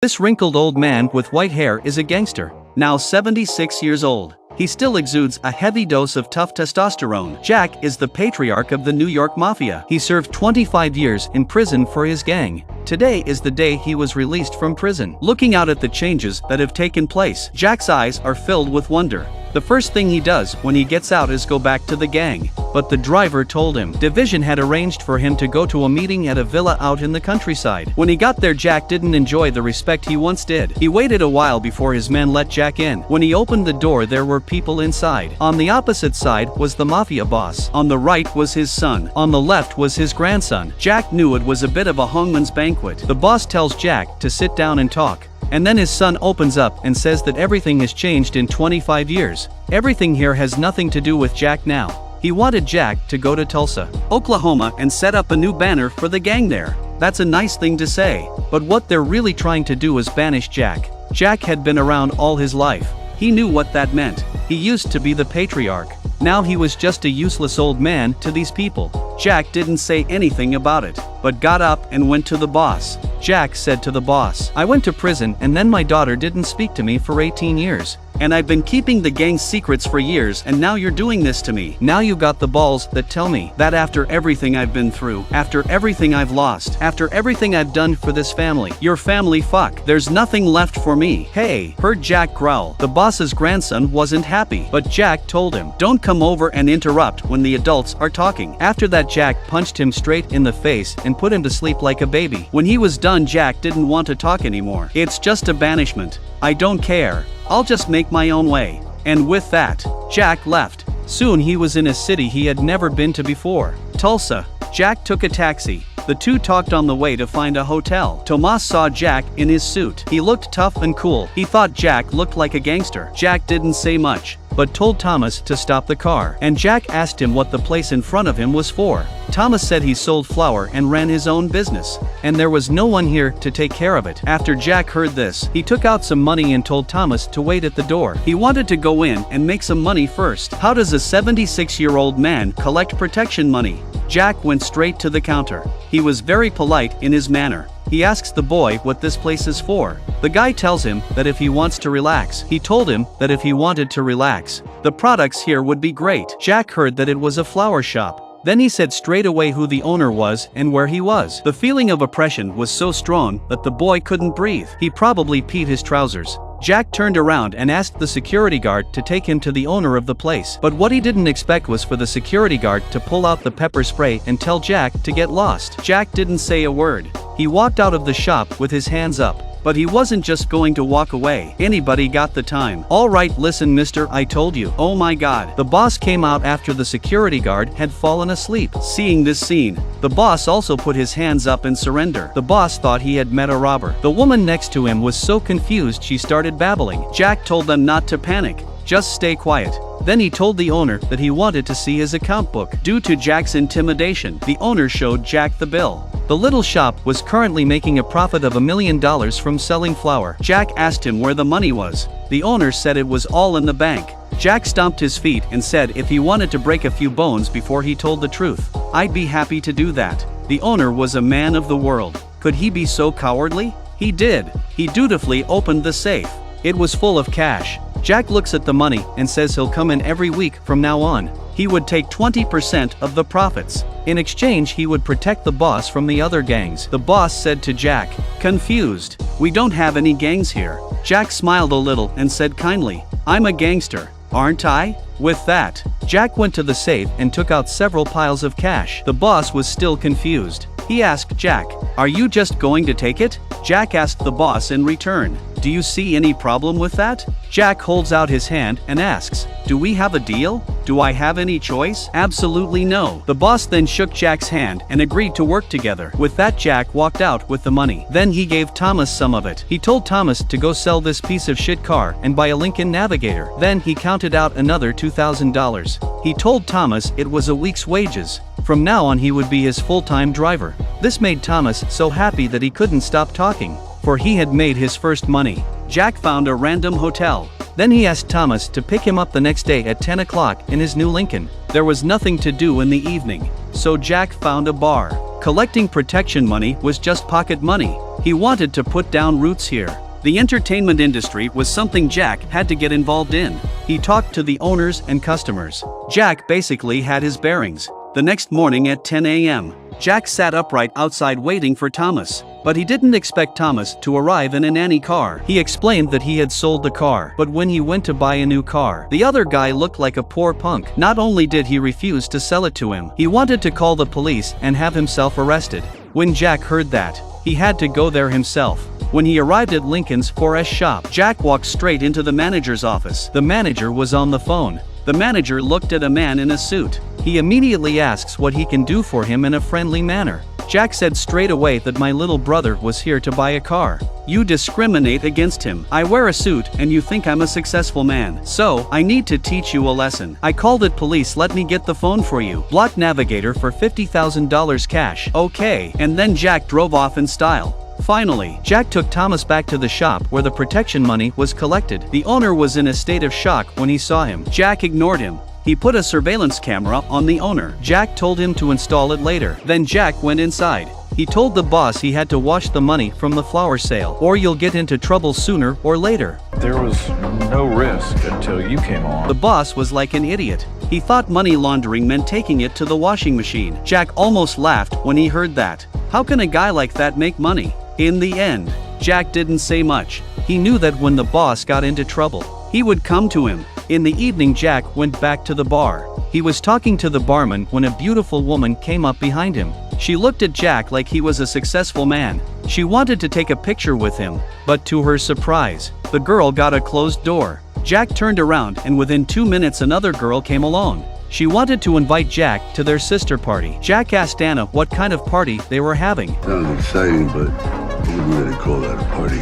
This wrinkled old man with white hair is a gangster, now 76 years old. He still exudes a heavy dose of tough testosterone. Jack is the patriarch of the New York mafia. He served 25 years in prison for his gang. Today is the day he was released from prison. Looking out at the changes that have taken place, Jack's eyes are filled with wonder. The first thing he does when he gets out is go back to the gang. But the driver told him Division had arranged for him to go to a meeting at a villa out in the countryside. When he got there, Jack didn't enjoy the respect he once did. He waited a while before his men let Jack in. When he opened the door, there were people inside. On the opposite side was the mafia boss. On the right was his son. On the left was his grandson. Jack knew it was a bit of a hangman's banquet. The boss tells Jack to sit down and talk. And then his son opens up and says that everything has changed in 25 years. Everything here has nothing to do with Jack now. He wanted Jack to go to Tulsa, Oklahoma and set up a new banner for the gang there. That's a nice thing to say. But what they're really trying to do is banish Jack. Jack had been around all his life. He knew what that meant. He used to be the patriarch. Now he was just a useless old man to these people. Jack didn't say anything about it, but got up and went to the boss. Jack said to the boss, "I went to prison and then my daughter didn't speak to me for 18 years. And I've been keeping the gang's secrets for years, and now you're doing this to me. Now you got the balls that tell me that after everything I've been through, after everything I've lost, after everything I've done for this family, your family, fuck, there's nothing left for me." "Hey," heard Jack growl. The boss's grandson wasn't happy, but Jack told him, "Don't come over and interrupt when the adults are talking." After that, Jack punched him straight in the face and put him to sleep like a baby. When he was done, Jack didn't want to talk anymore. "It's just a banishment. I don't care. I'll just make my own way." And with that, Jack left. Soon he was in a city he had never been to before, Tulsa. Jack took a taxi. The two talked on the way to find a hotel. Tomas saw Jack in his suit. He looked tough and cool. He thought Jack looked like a gangster. Jack didn't say much, but told Thomas to stop the car. And Jack asked him what the place in front of him was for. Thomas said he sold flour and ran his own business, and there was no one here to take care of it. After Jack heard this, he took out some money and told Thomas to wait at the door. He wanted to go in and make some money first. How does a 76-year-old man collect protection money? Jack went straight to the counter. He was very polite in his manner. He asks the boy what this place is for. The guy tells him that if he wants to relax. He told him that if he wanted to relax, the products here would be great. Jack heard that it was a flower shop. Then he said straight away who the owner was and where he was. The feeling of oppression was so strong that the boy couldn't breathe. He probably peed his trousers. Jack turned around and asked the security guard to take him to the owner of the place. But what he didn't expect was for the security guard to pull out the pepper spray and tell Jack to get lost. Jack didn't say a word. He walked out of the shop with his hands up. But he wasn't just going to walk away. Anybody got the time. "All right, listen, mister, I told you." "Oh my God." The boss came out after the security guard had fallen asleep. Seeing this scene, the boss also put his hands up in surrender. The boss thought he had met a robber. The woman next to him was so confused she started babbling. Jack told them not to panic. Just stay quiet. Then he told the owner that he wanted to see his account book. Due to Jack's intimidation, the owner showed Jack the bill. The little shop was currently making a profit of $1 million from selling flour. Jack asked him where the money was. The owner said it was all in the bank. Jack stomped his feet and said if he wanted to break a few bones before he told the truth, "I'd be happy to do that." The owner was a man of the world. Could he be so cowardly? He did. He dutifully opened the safe. It was full of cash. Jack looks at the money and says he'll come in every week from now on. He would take 20% of the profits. In exchange, he would protect the boss from the other gangs. The boss said to Jack, confused, "We don't have any gangs here." Jack smiled a little and said kindly, "I'm a gangster, aren't I?" With that, Jack went to the safe and took out several piles of cash. The boss was still confused. He asked Jack, "Are you just going to take it?" Jack asked the boss in return, "Do you see any problem with that?" Jack holds out his hand and asks, "Do we have a deal? Do I have any choice?" "Absolutely no." The boss then shook Jack's hand and agreed to work together. With that, Jack walked out with the money. Then he gave Thomas some of it. He told Thomas to go sell this piece of shit car and buy a Lincoln Navigator. Then he counted out another $2,000. He told Thomas it was a week's wages. From now on he would be his full-time driver. This made Thomas so happy that he couldn't stop talking, for he had made his first money. Jack found a random hotel. Then he asked Thomas to pick him up the next day at 10 o'clock in his new Lincoln. There was nothing to do in the evening, so Jack found a bar. Collecting protection money was just pocket money. He wanted to put down roots here. The entertainment industry was something Jack had to get involved in. He talked to the owners and customers. Jack basically had his bearings. The next morning at 10 a.m., Jack sat upright outside waiting for Thomas. But he didn't expect Thomas to arrive in a nanny car. He explained that he had sold the car, but when he went to buy a new car, the other guy looked like a poor punk. Not only did he refuse to sell it to him, he wanted to call the police and have himself arrested. When Jack heard that, he had to go there himself. When he arrived at Lincoln's 4S shop, Jack walked straight into the manager's office. The manager was on the phone. The manager looked at a man in a suit. He immediately asks what he can do for him in a friendly manner. Jack said straight away that my little brother was here to buy a car. You discriminate against him. I wear a suit and you think I'm a successful man. So, I need to teach you a lesson. I called it police, let me get the phone for you. Block Navigator for $50,000 cash. Okay. And then Jack drove off in style. Finally, Jack took Thomas back to the shop where the protection money was collected. The owner was in a state of shock when he saw him. Jack ignored him. He put a surveillance camera on the owner. Jack told him to install it later. Then Jack went inside. He told the boss he had to wash the money from the flower sale, or you'll get into trouble sooner or later. There was no risk until you came on. The boss was like an idiot. He thought money laundering meant taking it to the washing machine. Jack almost laughed when he heard that. How can a guy like that make money? In the end, Jack didn't say much. He knew that when the boss got into trouble, he would come to him. In the evening, Jack went back to the bar. He was talking to the barman when a beautiful woman came up behind him. She looked at Jack like he was a successful man. She wanted to take a picture with him, but to her surprise, the girl got a closed door. Jack turned around and within 2 minutes another girl came along. She wanted to invite Jack to their sister party. Jack asked Anna what kind of party they were having. Sounds exciting, but I wouldn't really call that a party.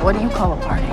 What do you call a party?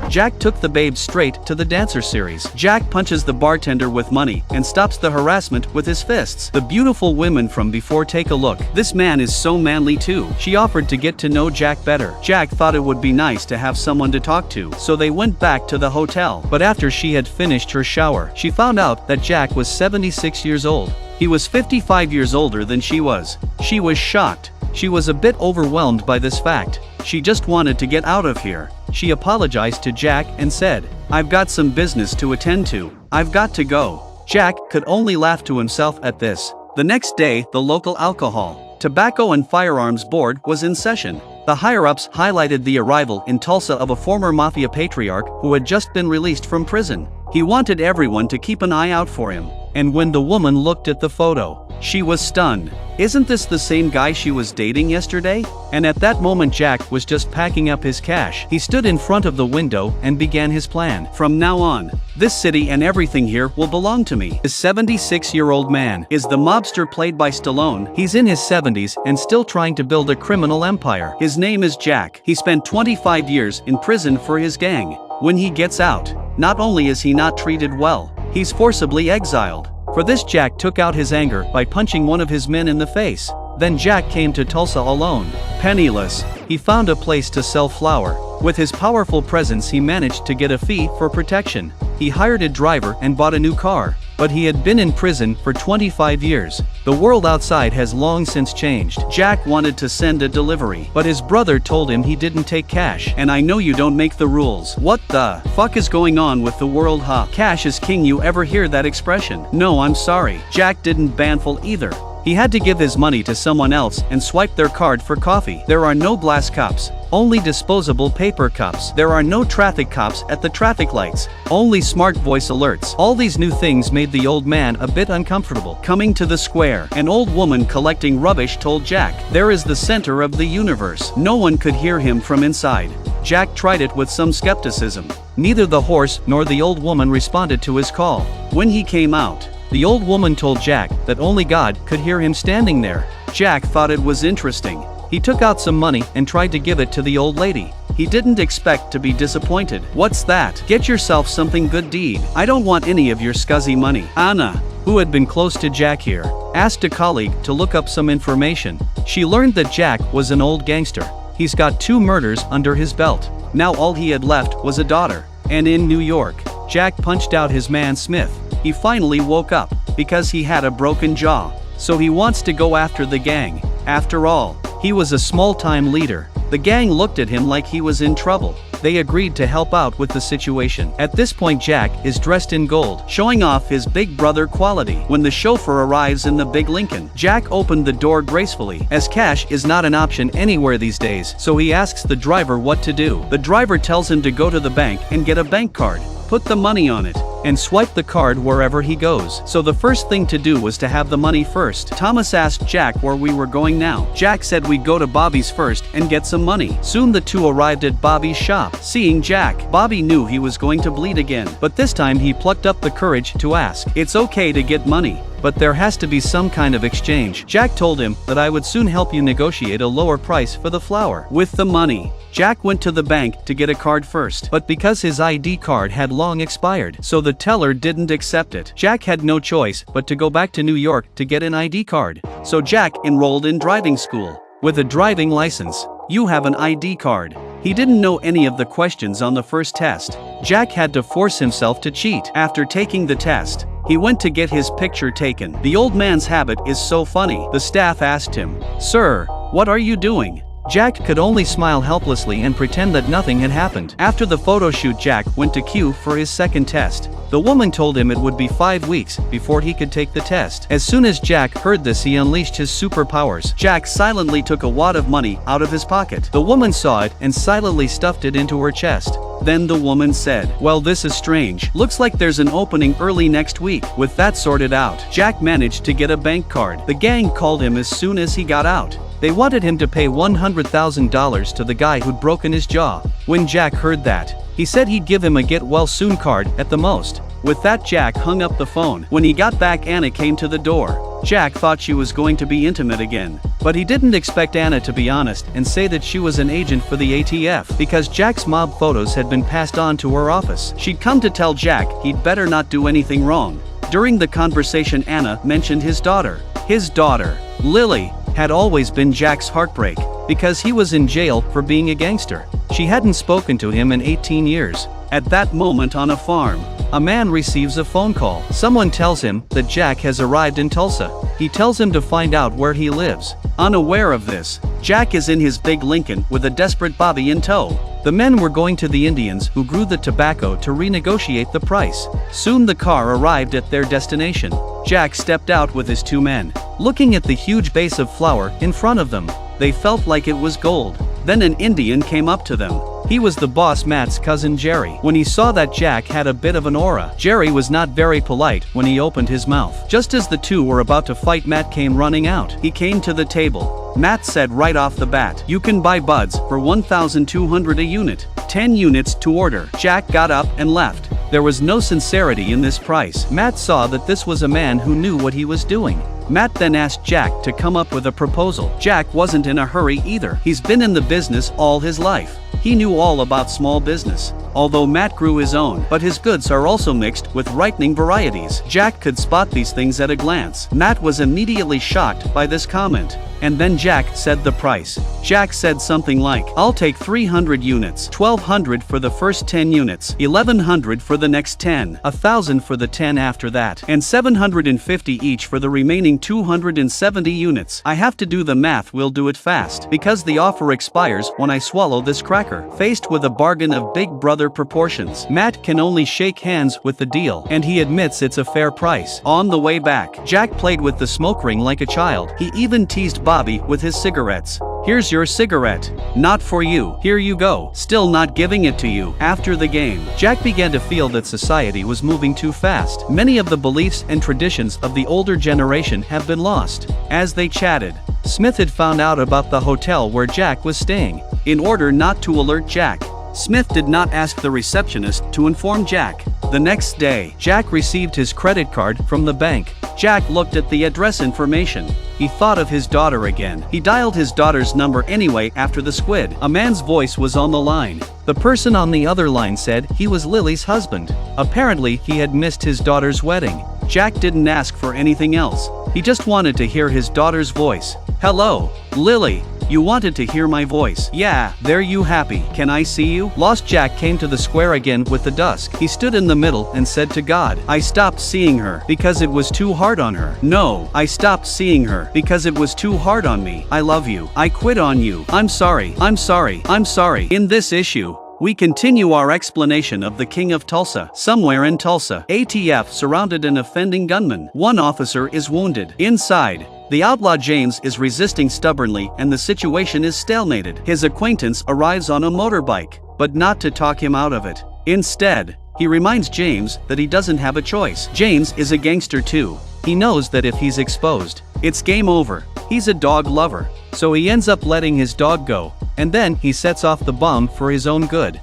Jack took the babe straight to the dancer series. Jack punches the bartender with money and stops the harassment with his fists. The beautiful women from before take a look. This man is so manly too. She offered to get to know Jack better. Jack thought it would be nice to have someone to talk to, so they went back to the hotel. But after she had finished her shower, she found out that Jack was 76 years old. He was 55 years older than she was. She was shocked. She was a bit overwhelmed by this fact. She just wanted to get out of here. She apologized to Jack and said, "I've got some business to attend to. I've got to go." Jack could only laugh to himself at this. The next day, the local alcohol, tobacco and firearms board was in session. The higher-ups highlighted the arrival in Tulsa of a former mafia patriarch who had just been released from prison. He wanted everyone to keep an eye out for him. And when the woman looked at the photo, she was stunned. Isn't this the same guy she was dating yesterday? And at that moment Jack was just packing up his cash. He stood in front of the window and began his plan. From now on, this city and everything here will belong to me. The 76-year-old man is the mobster played by Stallone. He's in his 70s and still trying to build a criminal empire. His name is Jack. He spent 25 years in prison for his gang. When he gets out, not only is he not treated well, he's forcibly exiled. For this, Jack took out his anger by punching one of his men in the face. Then Jack came to Tulsa alone. Penniless, he found a place to sell flour. With his powerful presence he managed to get a fee for protection. He hired a driver and bought a new car. But he had been in prison for 25 years. The world outside has long since changed. Jack wanted to send a delivery, but his brother told him he didn't take cash. And I know you don't make the rules. What the fuck is going on with the world, huh? Cash is king, you ever hear that expression? No, I'm sorry. Jack didn't banful either. He had to give his money to someone else and swipe their card for coffee. There are no glass cups, only disposable paper cups. There are no traffic cops at the traffic lights, only smart voice alerts. All these new things made the old man a bit uncomfortable. Coming to the square, an old woman collecting rubbish told Jack, "There is the center of the universe." No one could hear him from inside. Jack tried it with some skepticism. Neither the horse nor the old woman responded to his call. When he came out, the old woman told Jack that only God could hear him standing there. Jack thought it was interesting. He took out some money and tried to give it to the old lady. He didn't expect to be disappointed. "What's that? Get yourself something good deed. I don't want any of your scuzzy money." Anna, who had been close to Jack here, asked a colleague to look up some information. She learned that Jack was an old gangster. He's got 2 murders under his belt. Now all he had left was a daughter. And in New York, Jack punched out his man Smith. He finally woke up, because he had a broken jaw. So he wants to go after the gang. After all, he was a small-time leader. The gang looked at him like he was in trouble. They agreed to help out with the situation. At this point, Jack is dressed in gold, showing off his big brother quality. When the chauffeur arrives in the big Lincoln, Jack opened the door gracefully, as cash is not an option anywhere these days, so he asks the driver what to do. The driver tells him to go to the bank and get a bank card, put the money on it, and swipe the card wherever he goes. So the first thing to do was to have the money first. Thomas asked Jack where we were going now. Jack said we'd go to Bobby's first and get some money. Soon the two arrived at Bobby's shop. Seeing Jack, Bobby knew he was going to bleed again, but this time he plucked up the courage to ask. It's okay to get money, but there has to be some kind of exchange. Jack told him that I would soon help you negotiate a lower price for the flour. With the money, Jack went to the bank to get a card first, but because his ID card had long expired, so the teller didn't accept it. Jack had no choice but to go back to New York to get an ID card. So Jack enrolled in driving school. With a driving license, you have an ID card. He didn't know any of the questions on the first test. Jack had to force himself to cheat. After taking the test, he went to get his picture taken. The old man's habit is so funny. The staff asked him, "Sir, what are you doing?" Jack could only smile helplessly and pretend that nothing had happened. After the photo shoot, Jack went to queue for his second test. The woman told him it would be 5 weeks before he could take the test. As soon as Jack heard this, he unleashed his superpowers. Jack silently took a wad of money out of his pocket. The woman saw it and silently stuffed it into her chest. Then the woman said, "Well, this is strange. Looks like there's an opening early next week." With that sorted out, Jack managed to get a bank card. The gang called him as soon as he got out. They wanted him to pay $100,000 to the guy who'd broken his jaw. When Jack heard that, he said he'd give him a get-well-soon card at the most. With that, Jack hung up the phone. When he got back, Anna came to the door. Jack thought she was going to be intimate again, but he didn't expect Anna to be honest and say that she was an agent for the ATF, because Jack's mob photos had been passed on to her office. She'd come to tell Jack he'd better not do anything wrong. During the conversation, Anna mentioned his daughter. His daughter, Lily, had always been Jack's heartbreak, because he was in jail for being a gangster. She hadn't spoken to him in 18 years. At that moment on a farm, a man receives a phone call. Someone tells him that Jack has arrived in Tulsa. He tells him to find out where he lives. Unaware of this, Jack is in his big Lincoln with a desperate Bobby in tow. The men were going to the Indians who grew the tobacco to renegotiate the price. Soon the car arrived at their destination. Jack stepped out with his two men. Looking at the huge base of flour in front of them, they felt like it was gold. Then an Indian came up to them. He was the boss, Matt's cousin Jerry. When he saw that Jack had a bit of an aura, Jerry was not very polite when he opened his mouth. Just as the two were about to fight, Matt came running out. He came to the table. Matt said right off the bat, "You can buy buds for 1,200 a unit. 10 units to order." Jack got up and left. There was no sincerity in this price. Matt saw that this was a man who knew what he was doing. Matt then asked Jack to come up with a proposal. Jack wasn't in a hurry either. He's been in the business all his life. He knew all about small business. Although Matt grew his own, but his goods are also mixed with ripening varieties. Jack could spot these things at a glance. Matt was immediately shocked by this comment. And then Jack said the price. Jack said something like, "I'll take 300 units, 1,200 for the first 10 units, 1,100 for the next 10, 1,000 for the 10 after that, and 750 each for the remaining 270 units. I have to do the math, we'll do it fast, because the offer expires when I swallow this cracker." Faced with a bargain of big brother proportions, Matt can only shake hands with the deal, and he admits it's a fair price. On the way back, Jack played with the smoke ring like a child. He even teased Bobby with his cigarettes. "Here's your cigarette. Not for you. Here you go." Still not giving it to you. After the game, Jack began to feel that society was moving too fast. Many of the beliefs and traditions of the older generation have been lost. As they chatted, Smith had found out about the hotel where Jack was staying. In order not to alert Jack, Smith did not ask the receptionist to inform Jack. The next day, Jack received his credit card from the bank. Jack looked at the address information. He thought of his daughter again. He dialed his daughter's number anyway after the squid. A man's voice was on the line. The person on the other line said he was Lily's husband. Apparently, he had missed his daughter's wedding. Jack didn't ask for anything else. He just wanted to hear his daughter's voice. "Hello, Lily. You wanted to hear my voice. Yeah, there you happy. Can I see you?" Lost Jack came to the square again with the dusk. He stood in the middle and said to God, "I stopped seeing her because it was too hard on her. No, I stopped seeing her because it was too hard on me. I love you. I quit on you. I'm sorry. I'm sorry. I'm sorry." In this issue, we continue our explanation of the King of Tulsa. Somewhere in Tulsa, ATF surrounded an offending gunman. One officer is wounded. Inside, the outlaw James is resisting stubbornly and the situation is stalemated. His acquaintance arrives on a motorbike, but not to talk him out of it. Instead, he reminds James that he doesn't have a choice. James is a gangster too. He knows that if he's exposed, it's game over. He's a dog lover, so he ends up letting his dog go, and then he sets off the bomb for his own good.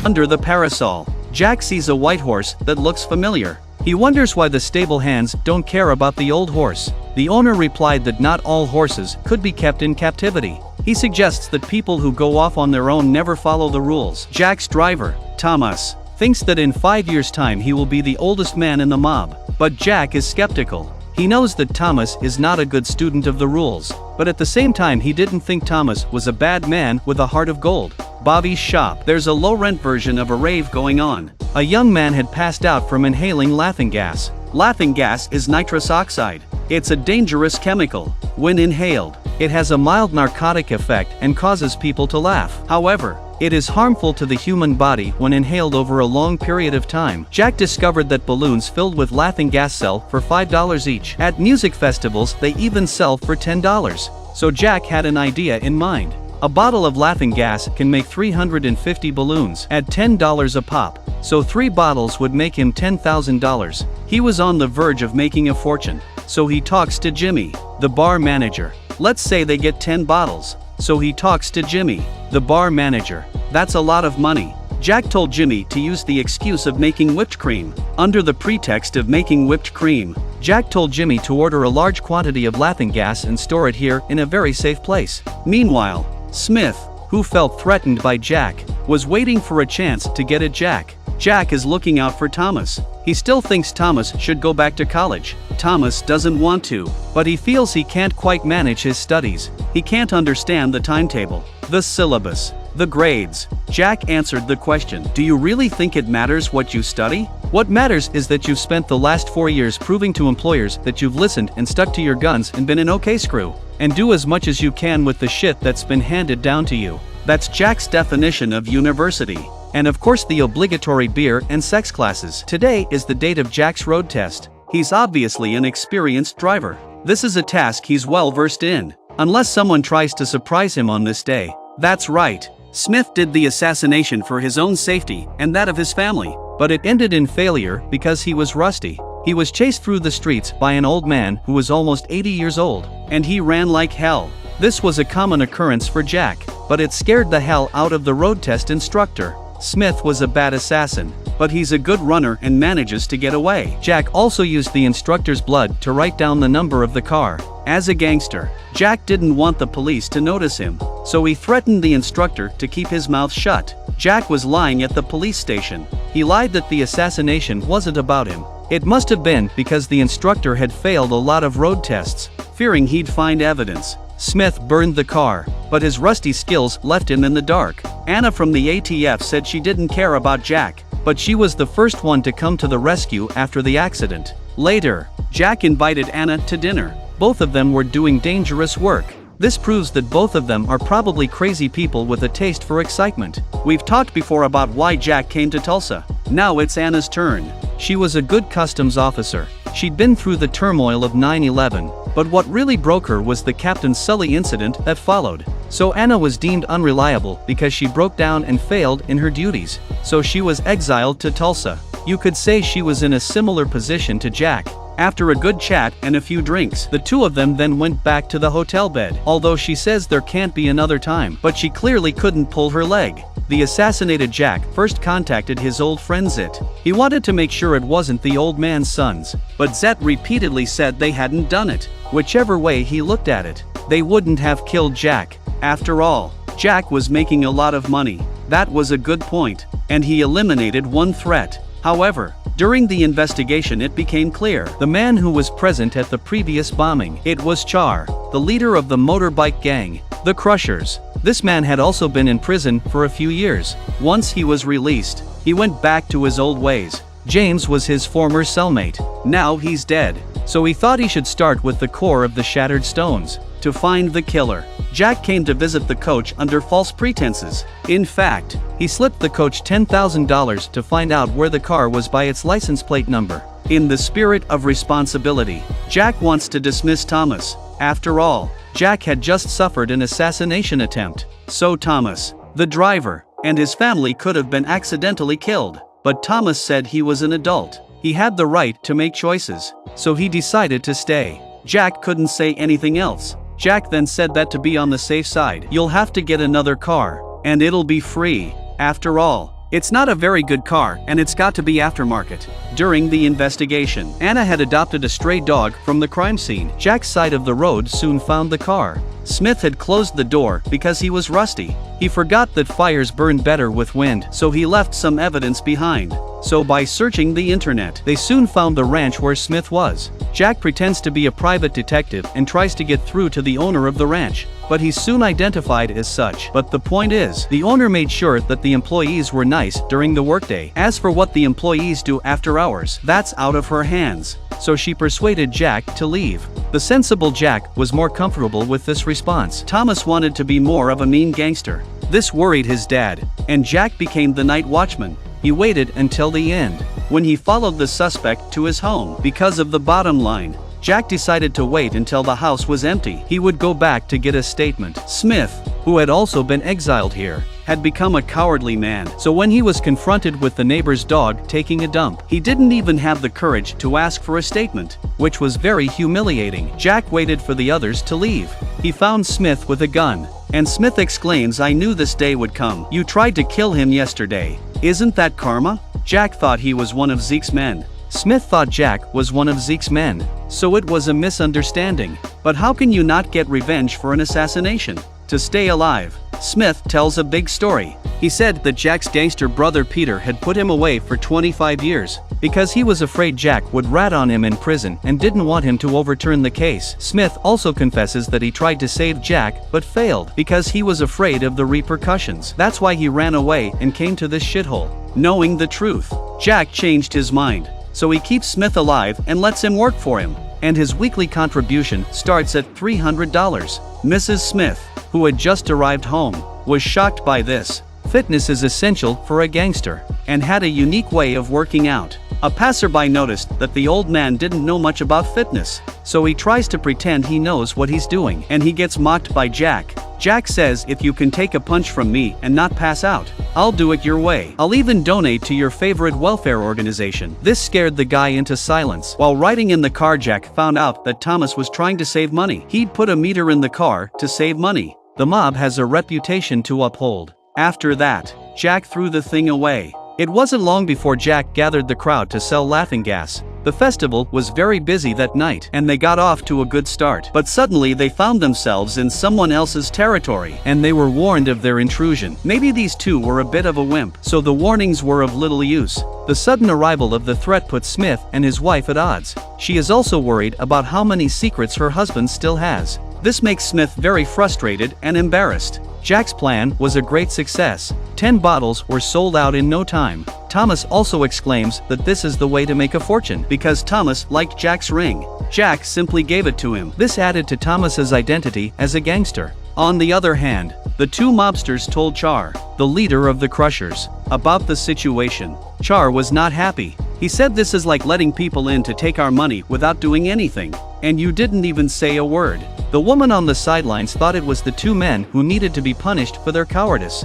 Under the parasol, Jack sees a white horse that looks familiar. He wonders why the stable hands don't care about the old horse. The owner replied that not all horses could be kept in captivity. He suggests that people who go off on their own never follow the rules. Jack's driver, Thomas, thinks that in 5 years' time he will be the oldest man in the mob, but Jack is skeptical. He knows that Thomas is not a good student of the rules, but at the same time he didn't think Thomas was a bad man with a heart of gold. Bobby's shop. There's a low-rent version of a rave going on. A young man had passed out from inhaling laughing gas. Laughing gas is nitrous oxide. It's a dangerous chemical. When inhaled, it has a mild narcotic effect and causes people to laugh. However, it is harmful to the human body when inhaled over a long period of time. Jack discovered that balloons filled with laughing gas sell for $5 each. At music festivals, they even sell for $10. So Jack had an idea in mind. A bottle of laughing gas can make 350 balloons at $10 a pop, so 3 bottles would make him $10,000. He was on the verge of making a fortune, so he talks to Jimmy, the bar manager. Let's say they get 10 bottles, so he talks to Jimmy, the bar manager. That's a lot of money. Jack told Jimmy to use the excuse of making whipped cream. Under the pretext of making whipped cream, Jack told Jimmy to order a large quantity of laughing gas and store it here in a very safe place. Meanwhile, Smith, who felt threatened by Jack, was waiting for a chance to get at Jack. Jack is looking out for Thomas. He still thinks Thomas should go back to college. Thomas doesn't want to, but he feels he can't quite manage his studies. He can't understand the timetable, the syllabus, the grades. Jack answered the question, "Do you really think it matters what you study? What matters is that you've spent the last 4 years proving to employers that you've listened and stuck to your guns and been an okay screw. And do as much as you can with the shit that's been handed down to you." That's Jack's definition of university. And of course the obligatory beer and sex classes. Today is the date of Jack's road test. He's obviously an experienced driver. This is a task he's well versed in. Unless someone tries to surprise him on this day. That's right. Smith did the assassination for his own safety and that of his family. But it ended in failure because he was rusty. He was chased through the streets by an old man who was almost 80 years old. And he ran like hell. This was a common occurrence for Jack, but it scared the hell out of the road test instructor. Smith was a bad assassin, but he's a good runner and manages to get away. Jack also used the instructor's blood to write down the number of the car. As a gangster, Jack didn't want the police to notice him, so he threatened the instructor to keep his mouth shut. Jack was lying at the police station. He lied that the assassination wasn't about him. It must have been because the instructor had failed a lot of road tests, fearing he'd find evidence. Smith burned the car, but his rusty skills left him in the dark. Anna from the ATF said she didn't care about Jack, but she was the first one to come to the rescue after the accident. Later, Jack invited Anna to dinner. Both of them were doing dangerous work. This proves that both of them are probably crazy people with a taste for excitement. We've talked before about why Jack came to Tulsa. Now it's Anna's turn. She was a good customs officer. She'd been through the turmoil of 9/11, but what really broke her was the Captain Sully incident that followed. So Anna was deemed unreliable because she broke down and failed in her duties. So she was exiled to Tulsa. You could say she was in a similar position to Jack. After a good chat and a few drinks, the two of them then went back to the hotel bed. Although she says there can't be another time, but she clearly couldn't pull her leg. The assassinated Jack first contacted his old friend Zet. He wanted to make sure it wasn't the old man's sons, but Zet repeatedly said they hadn't done it. Whichever way he looked at it, they wouldn't have killed Jack. After all, Jack was making a lot of money. That was a good point, and he eliminated one threat. However, during the investigation it became clear the man who was present at the previous bombing. It was Char, the leader of the motorbike gang, the Crushers. This man had also been in prison for a few years. Once he was released, he went back to his old ways. James was his former cellmate. Now he's dead. So he thought he should start with the core of the shattered stones. To find the killer, Jack came to visit the coach under false pretenses. In fact, he slipped the coach $10,000 to find out where the car was by its license plate number. In the spirit of responsibility, Jack wants to dismiss Thomas. After all, Jack had just suffered an assassination attempt. So Thomas, the driver, and his family could have been accidentally killed. But Thomas said he was an adult. He had the right to make choices. So he decided to stay. Jack couldn't say anything else. Jack then said that to be on the safe side, you'll have to get another car, and it'll be free. After all, it's not a very good car, and it's got to be aftermarket. During the investigation, Anna had adopted a stray dog from the crime scene. Jack's side of the road soon found the car. Smith had closed the door because he was rusty. He forgot that fires burn better with wind, so he left some evidence behind. So by searching the internet, they soon found the ranch where Smith was. Jack pretends to be a private detective and tries to get through to the owner of the ranch, but he's soon identified as such. But the point is, the owner made sure that the employees were nice during the workday. As for what the employees do after hours, that's out of her hands. So she persuaded Jack to leave. The sensible Jack was more comfortable with this response. Thomas wanted to be more of a mean gangster. This worried his dad, and Jack became the night watchman. He waited until the end, when he followed the suspect to his home. Because of the bottom line, Jack decided to wait until the house was empty. He would go back to get a statement. Smith, who had also been exiled here, had become a cowardly man. So when he was confronted with the neighbor's dog taking a dump, he didn't even have the courage to ask for a statement, which was very humiliating. Jack waited for the others to leave. He found Smith with a gun, and Smith exclaims, "I knew this day would come. You tried to kill him yesterday. Isn't that karma?" Jack thought he was one of Zeke's men. Smith thought Jack was one of Zeke's men. So it was a misunderstanding. But how can you not get revenge for an assassination? To stay alive, Smith tells a big story. He said that Jack's gangster brother Peter had put him away for 25 years because he was afraid Jack would rat on him in prison and didn't want him to overturn the case. Smith also confesses that he tried to save Jack but failed because he was afraid of the repercussions. That's why he ran away and came to this shithole. Knowing the truth, Jack changed his mind. So he keeps Smith alive and lets him work for him. And his weekly contribution starts at $300. Mrs. Smith, who had just arrived home, was shocked by this. Fitness is essential for a gangster, and had a unique way of working out. A passerby noticed that the old man didn't know much about fitness, so he tries to pretend he knows what he's doing, and he gets mocked by Jack. Jack says, "If you can take a punch from me and not pass out, I'll do it your way. I'll even donate to your favorite welfare organization." This scared the guy into silence. While riding in the car, Jack found out that Thomas was trying to save money. He'd put a meter in the car to save money. The mob has a reputation to uphold. After that, Jack threw the thing away. It wasn't long before Jack gathered the crowd to sell laughing gas. The festival was very busy that night, and they got off to a good start. But suddenly they found themselves in someone else's territory, and they were warned of their intrusion. Maybe these two were a bit of a wimp, so the warnings were of little use. The sudden arrival of the threat put Smith and his wife at odds. She is also worried about how many secrets her husband still has. This makes Smith very frustrated and embarrassed. Jack's plan was a great success. 10 bottles were sold out in no time. Thomas also exclaims that this is the way to make a fortune because Thomas liked Jack's ring. Jack simply gave it to him. This added to Thomas's identity as a gangster. On the other hand, the two mobsters told Char, the leader of the Crushers, about the situation. Char was not happy. He said, "This is like letting people in to take our money without doing anything. And you didn't even say a word." The woman on the sidelines thought it was the two men who needed to be punished for their cowardice.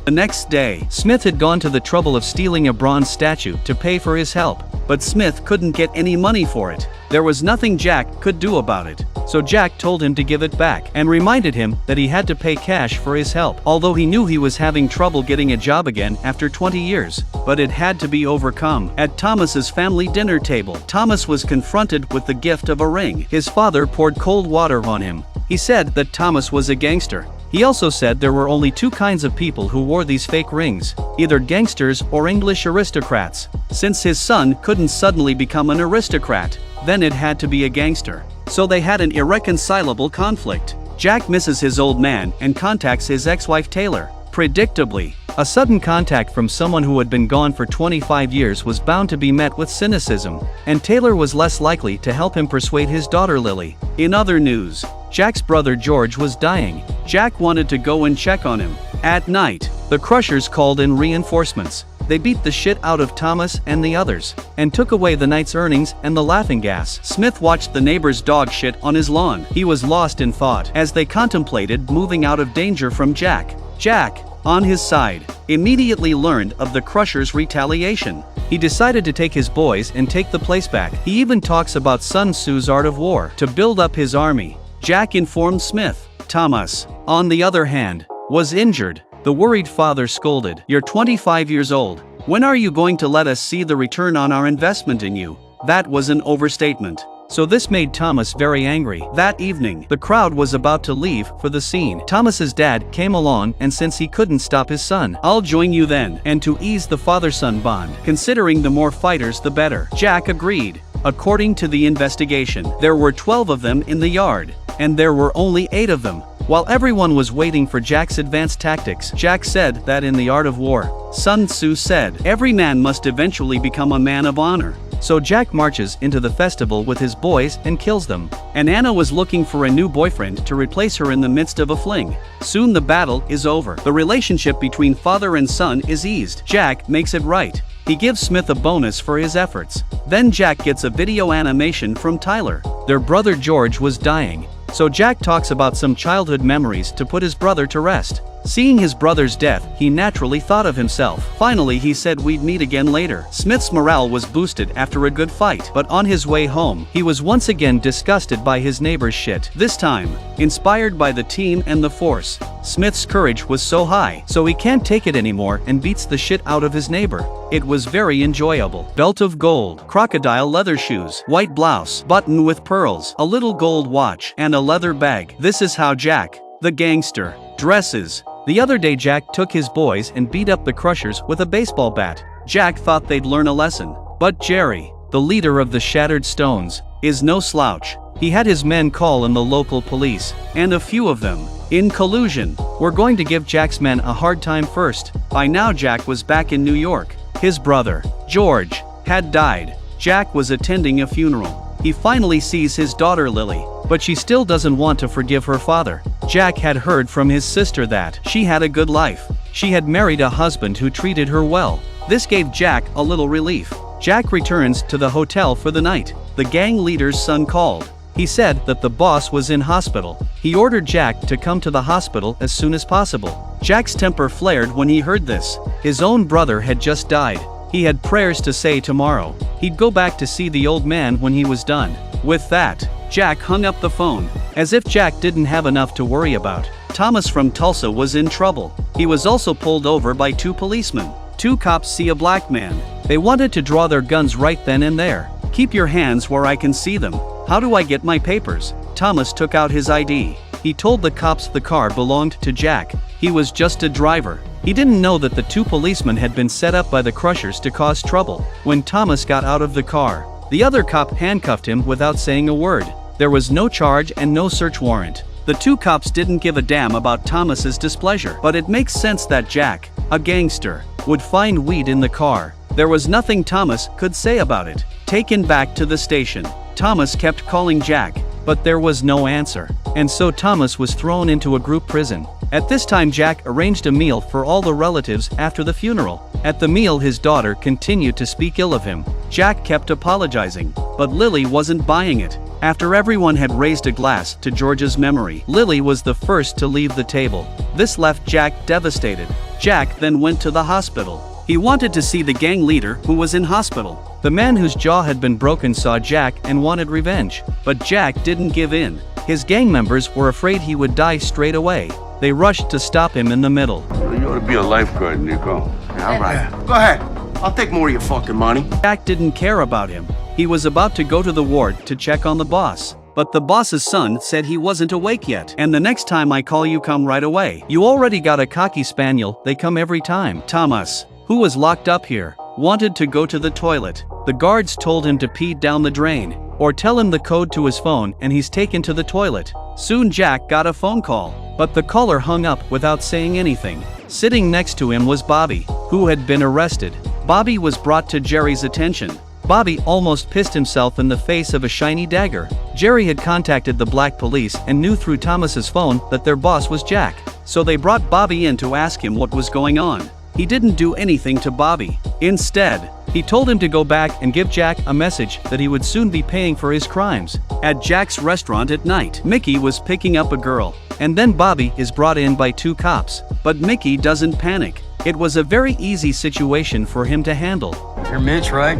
The next day, Smith had gone to the trouble of stealing a bronze statue to pay for his help, but Smith couldn't get any money for it. There was nothing Jack could do about it, so Jack told him to give it back and reminded him that he had to pay cash for his help, although he knew he was having trouble getting a job again after 20 years. But it had to be overcome. At Thomas's family dinner table, Thomas was confronted with the gift of a ring. His father poured cold water on him. He said that Thomas was a gangster, He also said there were only two kinds of people who wore these fake rings, either gangsters or English aristocrats. Since his son couldn't suddenly become an aristocrat, then it had to be a gangster. So they had an irreconcilable conflict. Jack misses his old man and contacts his ex-wife Taylor. Predictably, a sudden contact from someone who had been gone for 25 years was bound to be met with cynicism, and Taylor was less likely to help him persuade his daughter Lily. In other news, Jack's brother George was dying. Jack wanted to go and check on him. At night, the Crushers called in reinforcements. They beat the shit out of Thomas and the others, and took away the night's earnings and the laughing gas. Smith watched the neighbor's dog shit on his lawn. He was lost in thought as they contemplated moving out of danger from Jack. Jack, on his side, immediately learned of the Crushers' retaliation. He decided to take his boys and take the place back. He even talks about Sun Tzu's art of war to build up his army. Jack informed Smith. Thomas, on the other hand, was injured. The worried father scolded, "You're 25 years old. When are you going to let us see the return on our investment in you?" That was an overstatement. So this made Thomas very angry. That evening, the crowd was about to leave for the scene. Thomas's dad came along, and since he couldn't stop his son, "I'll join you then," and to ease the father-son bond, considering the more fighters the better. Jack agreed. According to the investigation, there were 12 of them in the yard, and there were only 8 of them. While everyone was waiting for Jack's advanced tactics, Jack said that in the art of war, Sun Tzu said, "Every man must eventually become a man of honor." So Jack marches into the festival with his boys and kills them. And Anna was looking for a new boyfriend to replace her in the midst of a fling. Soon the battle is over. The relationship between father and son is eased. Jack makes it right. He gives Smith a bonus for his efforts. Then Jack gets a video animation from Tyler. Their brother George was dying. So Jack talks about some childhood memories to put his brother to rest. Seeing his brother's death, he naturally thought of himself. Finally, he said we'd meet again later. Smith's morale was boosted after a good fight, but on his way home, he was once again disgusted by his neighbor's shit. This time, inspired by the team and the force, Smith's courage was so high, so he can't take it anymore and beats the shit out of his neighbor. It was very enjoyable. Belt of gold, crocodile leather shoes, white blouse, button with pearls, a little gold watch, and a leather bag. This is how Jack, the gangster, dresses. The other day Jack took his boys and beat up the Crushers with a baseball bat. Jack thought they'd learn a lesson. But Jerry, the leader of the Shattered Stones, is no slouch. He had his men call in the local police, and a few of them, in collusion, were going to give Jack's men a hard time first. By now Jack was back in New York. His brother, George, had died. Jack was attending a funeral. He finally sees his daughter Lily, but she still doesn't want to forgive her father. Jack had heard from his sister that she had a good life. She had married a husband who treated her well. This gave Jack a little relief. Jack returns to the hotel for the night. The gang leader's son called. He said that the boss was in hospital. He ordered Jack to come to the hospital as soon as possible. Jack's temper flared when he heard this. His own brother had just died. He had prayers to say tomorrow. He'd go back to see the old man when he was done. With that, Jack hung up the phone. As if Jack didn't have enough to worry about, Thomas from Tulsa was in trouble. He was also pulled over by 2 policemen. 2 cops see a black man. They wanted to draw their guns right then and there. "Keep your hands where I can see them. How do I get my papers?" Thomas took out his ID. He told the cops the car belonged to Jack. He was just a driver. He didn't know that the 2 policemen had been set up by the Crushers to cause trouble. When Thomas got out of the car, the other cop handcuffed him without saying a word. There was no charge and no search warrant. The 2 cops didn't give a damn about Thomas's displeasure, but it makes sense that Jack, a gangster, would find weed in the car. There was nothing Thomas could say about it. Taken back to the station, Thomas kept calling Jack, but there was no answer. And so Thomas was thrown into a group prison. At this time Jack arranged a meal for all the relatives after the funeral. At the meal his daughter continued to speak ill of him. Jack kept apologizing, but Lily wasn't buying it. After everyone had raised a glass to George's memory, Lily was the first to leave the table. This left Jack devastated. Jack then went to the hospital. He wanted to see the gang leader who was in hospital. The man whose jaw had been broken saw Jack and wanted revenge. But Jack didn't give in. His gang members were afraid he would die straight away. They rushed to stop him in the middle. You ought to be a lifeguard, Nico. Yeah, all right. Go ahead. I'll take more of your fucking money. Jack didn't care about him. He was about to go to the ward to check on the boss. but the boss's son said he wasn't awake yet. And the next time I call you, come right away. You already got a cocky spaniel, they come every time. Thomas, who was locked up here, wanted to go to the toilet. The guards told him to pee down the drain, or tell him the code to his phone and he's taken to the toilet. Soon Jack got a phone call, but the caller hung up without saying anything. Sitting next to him was Bobby, who had been arrested. Bobby was brought to Jerry's attention. Bobby almost pissed himself in the face of a shiny dagger. Jerry had contacted the black police and knew through Thomas's phone that their boss was Jack, so they brought Bobby in to ask him what was going on. He didn't do anything to Bobby. Instead, he told him to go back and give Jack a message that he would soon be paying for his crimes. At Jack's restaurant at night, Mickey was picking up a girl, and then Bobby is brought in by 2 cops. But Mickey doesn't panic. It was a very easy situation for him to handle. You're Mitch, right?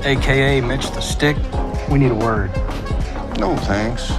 AKA Mitch the Stick. We need a word. No, thanks.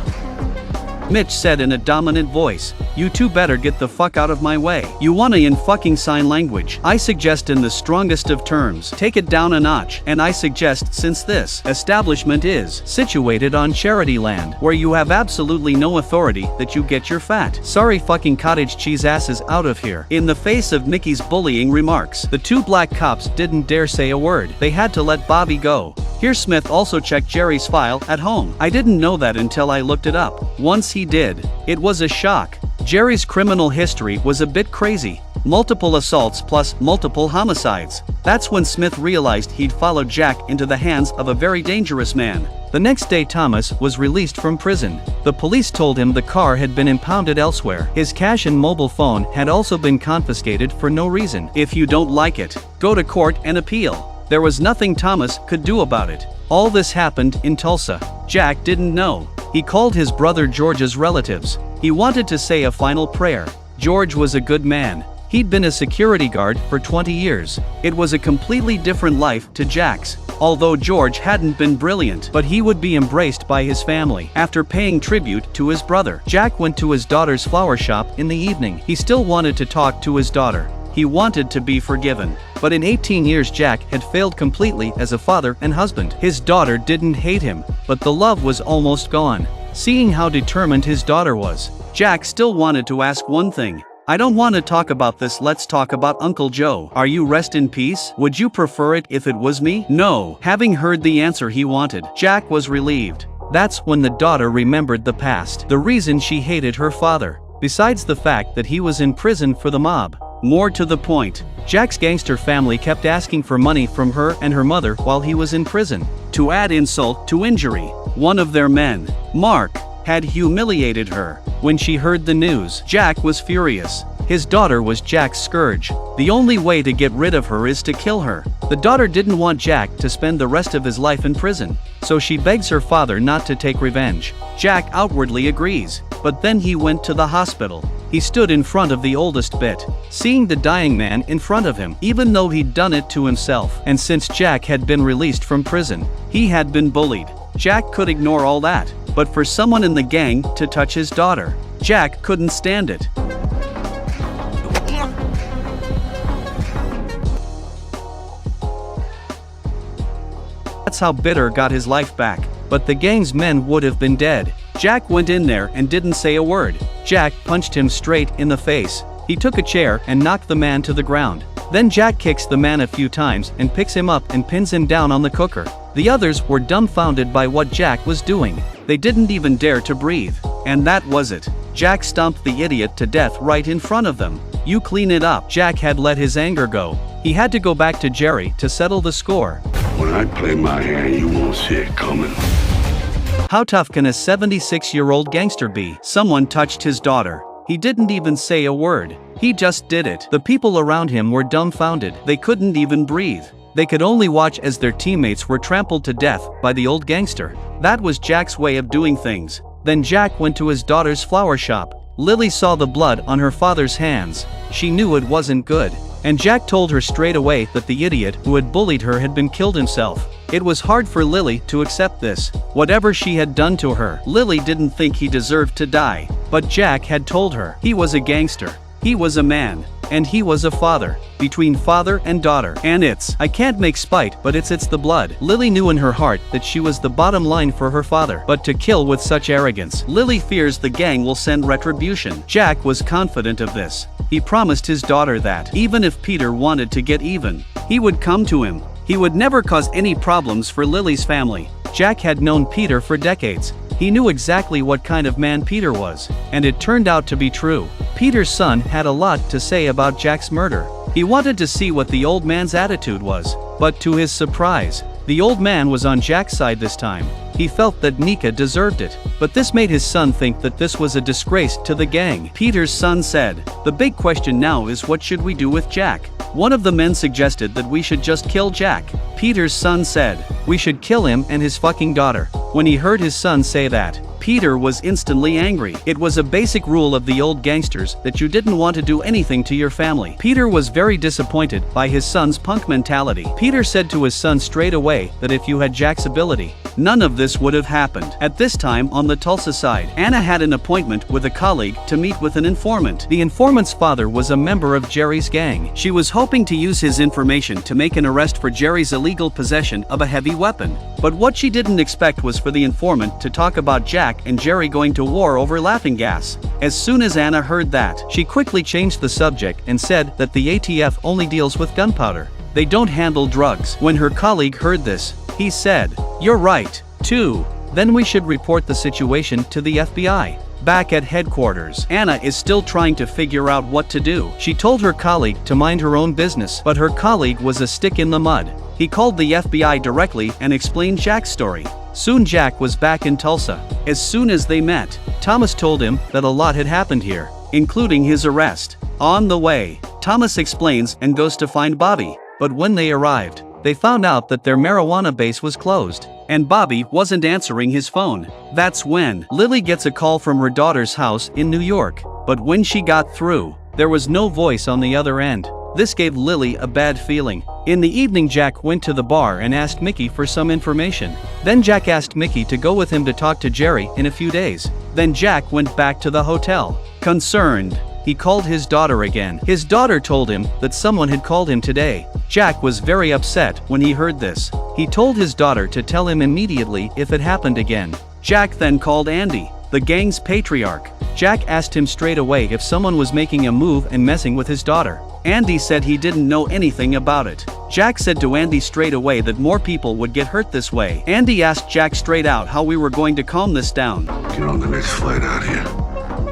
Mitch said in a dominant voice, "You two better get the fuck out of my way. You wanna in fucking sign language? I suggest in the strongest of terms, take it down a notch. And I suggest, since this establishment is situated on charity land, where you have absolutely no authority, that you get your fat, sorry fucking cottage cheese asses out of here." In the face of Mickey's bullying remarks, the 2 black cops didn't dare say a word. They had to let Bobby go. Here Smith also checked Jerry's file at home. I didn't know that until I looked it up. Once he did, it was a shock. Jerry's criminal history was a bit crazy. Multiple assaults plus multiple homicides. That's when Smith realized he'd followed Jack into the hands of a very dangerous man. The next day Thomas was released from prison. The police told him the car had been impounded elsewhere. His cash and mobile phone had also been confiscated for no reason. If you don't like it, go to court and appeal. There was nothing Thomas could do about it. All this happened in Tulsa. Jack didn't know. He called his brother George's relatives. He wanted to say a final prayer. George was a good man. He'd been a security guard for 20 years. It was a completely different life to Jack's. Although George hadn't been brilliant, but he would be embraced by his family. After paying tribute to his brother, Jack went to his daughter's flower shop in the evening. He still wanted to talk to his daughter. He wanted to be forgiven. But in 18 years Jack had failed completely as a father and husband. His daughter didn't hate him, but the love was almost gone. Seeing how determined his daughter was, Jack still wanted to ask one thing. "I don't want to talk about this, let's talk about Uncle Joe. Are you rest in peace? Would you prefer it if it was me?" No. Having heard the answer he wanted, Jack was relieved. That's when the daughter remembered the past, the reason she hated her father, besides the fact that he was in prison for the mob. More to the point, Jack's gangster family kept asking for money from her and her mother while he was in prison. To add insult to injury, one of their men, Mark, had humiliated her. When she heard the news, Jack was furious. His daughter was Jack's scourge. The only way to get rid of her is to kill her. The daughter didn't want Jack to spend the rest of his life in prison, so she begs her father not to take revenge. Jack outwardly agrees, but then he went to the hospital. He stood in front of the oldest bit, seeing the dying man in front of him, even though he'd done it to himself. And since Jack had been released from prison, he had been bullied. Jack could ignore all that, but for someone in the gang to touch his daughter, Jack couldn't stand it. That's how Bitter got his life back, but the gang's men would have been dead. Jack went in there and didn't say a word. Jack punched him straight in the face. He took a chair and knocked the man to the ground. Then Jack kicks the man a few times and picks him up and pins him down on the cooker. The others were dumbfounded by what Jack was doing. They didn't even dare to breathe. And that was it. Jack stomped the idiot to death right in front of them. "You clean it up." Jack had let his anger go. He had to go back to Jerry to settle the score. When I play my hand, you won't see it coming. How tough can a 76-year-old gangster be? Someone touched his daughter. He didn't even say a word. He just did it. The people around him were dumbfounded. They couldn't even breathe. They could only watch as their teammates were trampled to death by the old gangster. That was Jack's way of doing things. Then Jack went to his daughter's flower shop. Lily saw the blood on her father's hands. She knew it wasn't good. And Jack told her straight away that the idiot who had bullied her had been killed himself. It was hard for Lily to accept this. Whatever she had done to her, Lily didn't think he deserved to die. But Jack had told her he was a gangster. He was a man. and he was a father. Between father and daughter. And I can't make spite, but it's the blood. Lily knew in her heart that she was the bottom line for her father. But to kill with such arrogance, Lily fears the gang will send retribution. Jack was confident of this. He promised his daughter that, even if Peter wanted to get even, he would come to him. He would never cause any problems for Lily's family. Jack had known Peter for decades. He knew exactly what kind of man Peter was, and it turned out to be true. Peter's son had a lot to say about Jack's murder. He wanted to see what the old man's attitude was, but to his surprise, the old man was on Jack's side this time. He felt that Nika deserved it, but this made his son think that this was a disgrace to the gang. Peter's son said, "The big question now is what should we do with Jack?" One of the men suggested that we should just kill Jack. Peter's son said, "We should kill him and his fucking daughter." When he heard his son say that, Peter was instantly angry. It was a basic rule of the old gangsters that you didn't want to do anything to your family. Peter was very disappointed by his son's punk mentality. Peter said to his son straight away that if you had Jack's ability, none of this would have happened. At this time on the Tulsa side, Anna had an appointment with a colleague to meet with an informant. The informant's father was a member of Jerry's gang. She was hoping to use his information to make an arrest for Jerry's illegal possession of a heavy weapon. But what she didn't expect was for the informant to talk about Jack and Jerry going to war over laughing gas. As soon as Anna heard that, she quickly changed the subject and said that the ATF only deals with gunpowder. They don't handle drugs. When her colleague heard this, he said, "You're right, too. Then we should report the situation to the FBI." Back at headquarters, Anna is still trying to figure out what to do. She told her colleague to mind her own business, but her colleague was a stick in the mud. He called the FBI directly and explained Jack's story. Soon Jack was back in Tulsa. As soon as they met, Thomas told him that a lot had happened here, including his arrest. On the way, Thomas explains and goes to find Bobby, but when they arrived, they found out that their marijuana base was closed, and Bobby wasn't answering his phone. That's when Lily gets a call from her daughter's house in New York, but when she got through, there was no voice on the other end. This gave Lily a bad feeling. In the evening, Jack went to the bar and asked Mickey for some information. Then Jack asked Mickey to go with him to talk to Jerry in a few days. Then Jack went back to the hotel. Concerned, he called his daughter again. His daughter told him that someone had called him today. Jack was very upset when he heard this. He told his daughter to tell him immediately if it happened again. Jack then called Andy, the gang's patriarch. Jack asked him straight away if someone was making a move and messing with his daughter. Andy said he didn't know anything about it. Jack said to Andy straight away that more people would get hurt this way. Andy asked Jack straight out how we were going to calm this down. Get on the next flight out here.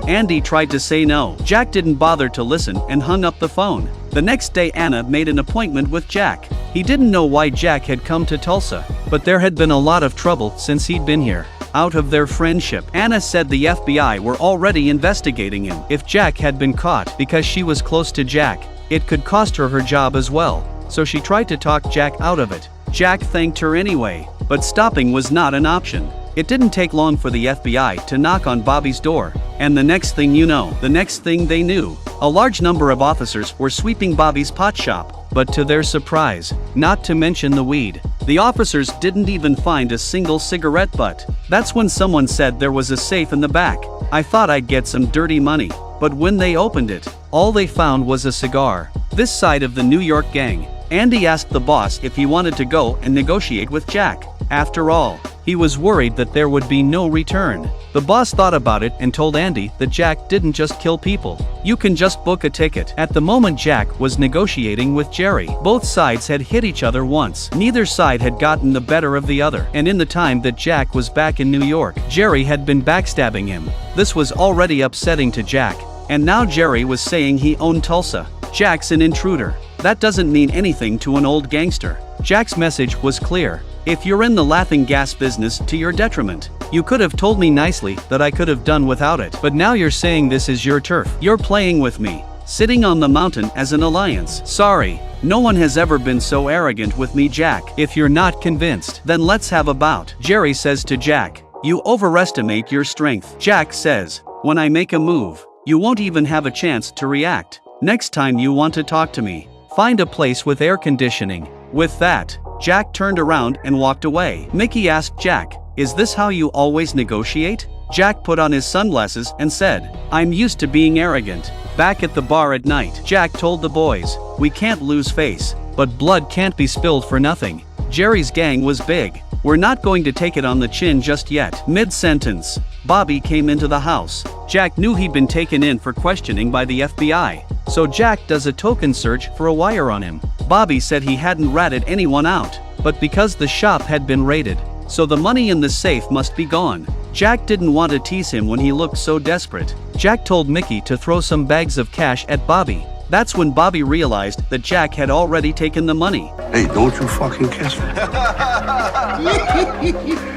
Andy tried to say no. Jack didn't bother to listen and hung up the phone. The next day Anna made an appointment with Jack. He didn't know why Jack had come to Tulsa, but there had been a lot of trouble since he'd been here. Out of their friendship, Anna said the FBI were already investigating him. If Jack had been caught because she was close to Jack, it could cost her her job as well, so she tried to talk Jack out of it. Jack thanked her anyway, but stopping was not an option. It didn't take long for the FBI to knock on Bobby's door, and the next thing you know, the next thing they knew, a large number of officers were sweeping Bobby's pot shop, but to their surprise, not to mention the weed, the officers didn't even find a single cigarette butt. That's when someone said there was a safe in the back. I thought I'd get some dirty money, but when they opened it, all they found was a cigar. This side of the New York gang, Andy asked the boss if he wanted to go and negotiate with Jack. After all, he was worried that there would be no return. The boss thought about it and told Andy that Jack didn't just kill people. You can just book a ticket. At the moment Jack was negotiating with Jerry, both sides had hit each other once. Neither side had gotten the better of the other. And in the time that Jack was back in New York, Jerry had been backstabbing him. This was already upsetting to Jack. And now Jerry was saying he owned Tulsa. Jack's an intruder. That doesn't mean anything to an old gangster. Jack's message was clear. If you're in the laughing gas business to your detriment, you could have told me nicely that I could have done without it. But now you're saying this is your turf. You're playing with me, sitting on the mountain as an alliance. Sorry, no one has ever been so arrogant with me, Jack. If you're not convinced, then let's have a bout. Jerry says to Jack, you overestimate your strength. Jack says, when I make a move, you won't even have a chance to react. Next time you want to talk to me, find a place with air conditioning. With that, Jack turned around and walked away. Mickey asked Jack, is this how you always negotiate? Jack put on his sunglasses and said, I'm used to being arrogant. Back at the bar at night, Jack told the boys, "We can't lose face, but blood can't be spilled for nothing. Jerry's gang was big. We're not going to take it on the chin just yet." Mid-sentence, Bobby came into the house. Jack knew he'd been taken in for questioning by the FBI, so Jack does a token search for a wire on him. Bobby said he hadn't ratted anyone out, but because the shop had been raided, so the money in the safe must be gone. Jack didn't want to tease him when he looked so desperate. Jack told Mickey to throw some bags of cash at Bobby. That's when Bobby realized that Jack had already taken the money. Hey, don't you fucking kiss me.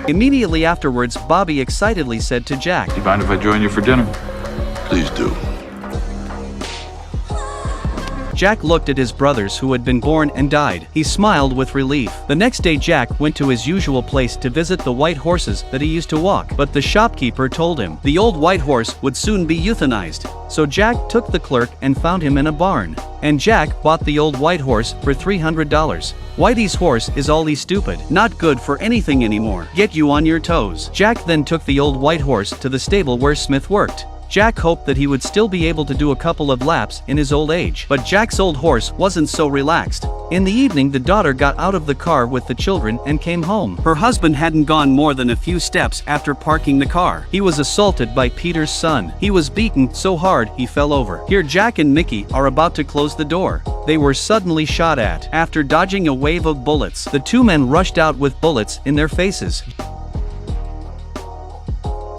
Immediately afterwards, Bobby excitedly said to Jack, You mind if I join you for dinner? Please do. Jack looked at his brothers who had been born and died. He smiled with relief. The next day Jack went to his usual place to visit the white horses that he used to walk, but the shopkeeper told him the old white horse would soon be euthanized. So Jack took the clerk and found him in a barn. And Jack bought the old white horse for $300. Whitey's horse is all he's stupid, not good for anything anymore. Get you on your toes. Jack then took the old white horse to the stable where Smith worked. Jack hoped that he would still be able to do a couple of laps in his old age, but Jack's old horse wasn't so relaxed. In the evening, the daughter got out of the car with the children and came home. Her husband hadn't gone more than a few steps after parking the car. He was assaulted by Peter's son. He was beaten so hard he fell over. Here Jack and Mickey are about to close the door. They were suddenly shot at. After dodging a wave of bullets, the two men rushed out with bullets in their faces.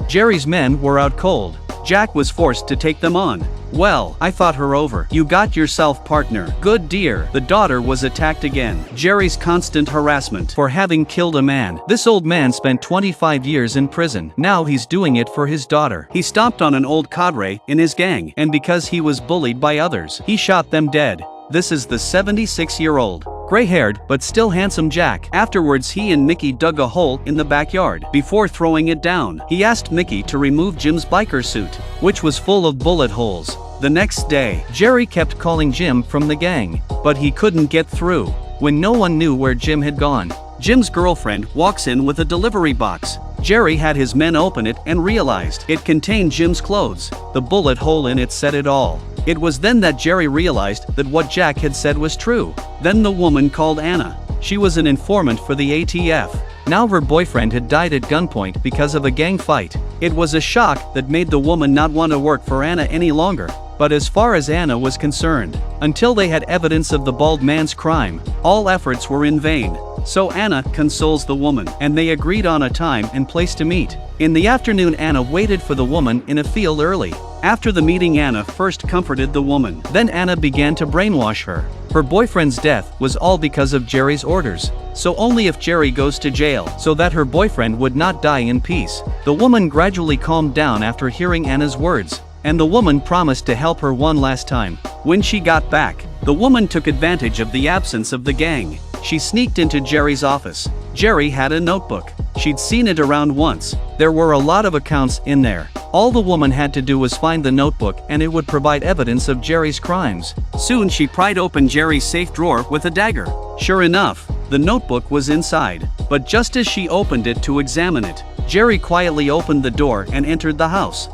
Jerry's men were out cold. Jack was forced to take them on. "Well, I fought her over. You got yourself, partner. Good dear." The daughter was attacked again. Jerry's constant harassment for having killed a man. This old man spent 25 years in prison. Now he's doing it for his daughter. He stomped on an old cadre in his gang, and because he was bullied by others, he shot them dead. This is the 76-year-old, gray-haired but still handsome Jack. Afterwards, he and Mickey dug a hole in the backyard. Before throwing it down, he asked Mickey to remove Jim's biker suit, which was full of bullet holes. The next day, Jerry kept calling Jim from the gang, but he couldn't get through. When no one knew where Jim had gone, Jim's girlfriend walks in with a delivery box. Jerry had his men open it and realized it contained Jim's clothes. The bullet hole in it said it all. It was then that Jerry realized that what Jack had said was true. Then the woman called Anna. She was an informant for the ATF. Now her boyfriend had died at gunpoint because of a gang fight. It was a shock that made the woman not want to work for Anna any longer. But as far as Anna was concerned, until they had evidence of the bald man's crime, all efforts were in vain. So Anna consoles the woman, and they agreed on a time and place to meet. In the afternoon, Anna waited for the woman in a field early. After the meeting, Anna first comforted the woman. Then Anna began to brainwash her. Her boyfriend's death was all because of Jerry's orders. So only if Jerry goes to jail, so that her boyfriend would not die in peace. The woman gradually calmed down after hearing Anna's words, and the woman promised to help her one last time. When she got back, the woman took advantage of the absence of the gang. She sneaked into Jerry's office. Jerry had a notebook. She'd seen it around once. There were a lot of accounts in there. All the woman had to do was find the notebook and it would provide evidence of Jerry's crimes. Soon she pried open Jerry's safe drawer with a dagger. Sure enough, the notebook was inside. But just as she opened it to examine it, Jerry quietly opened the door and entered the house.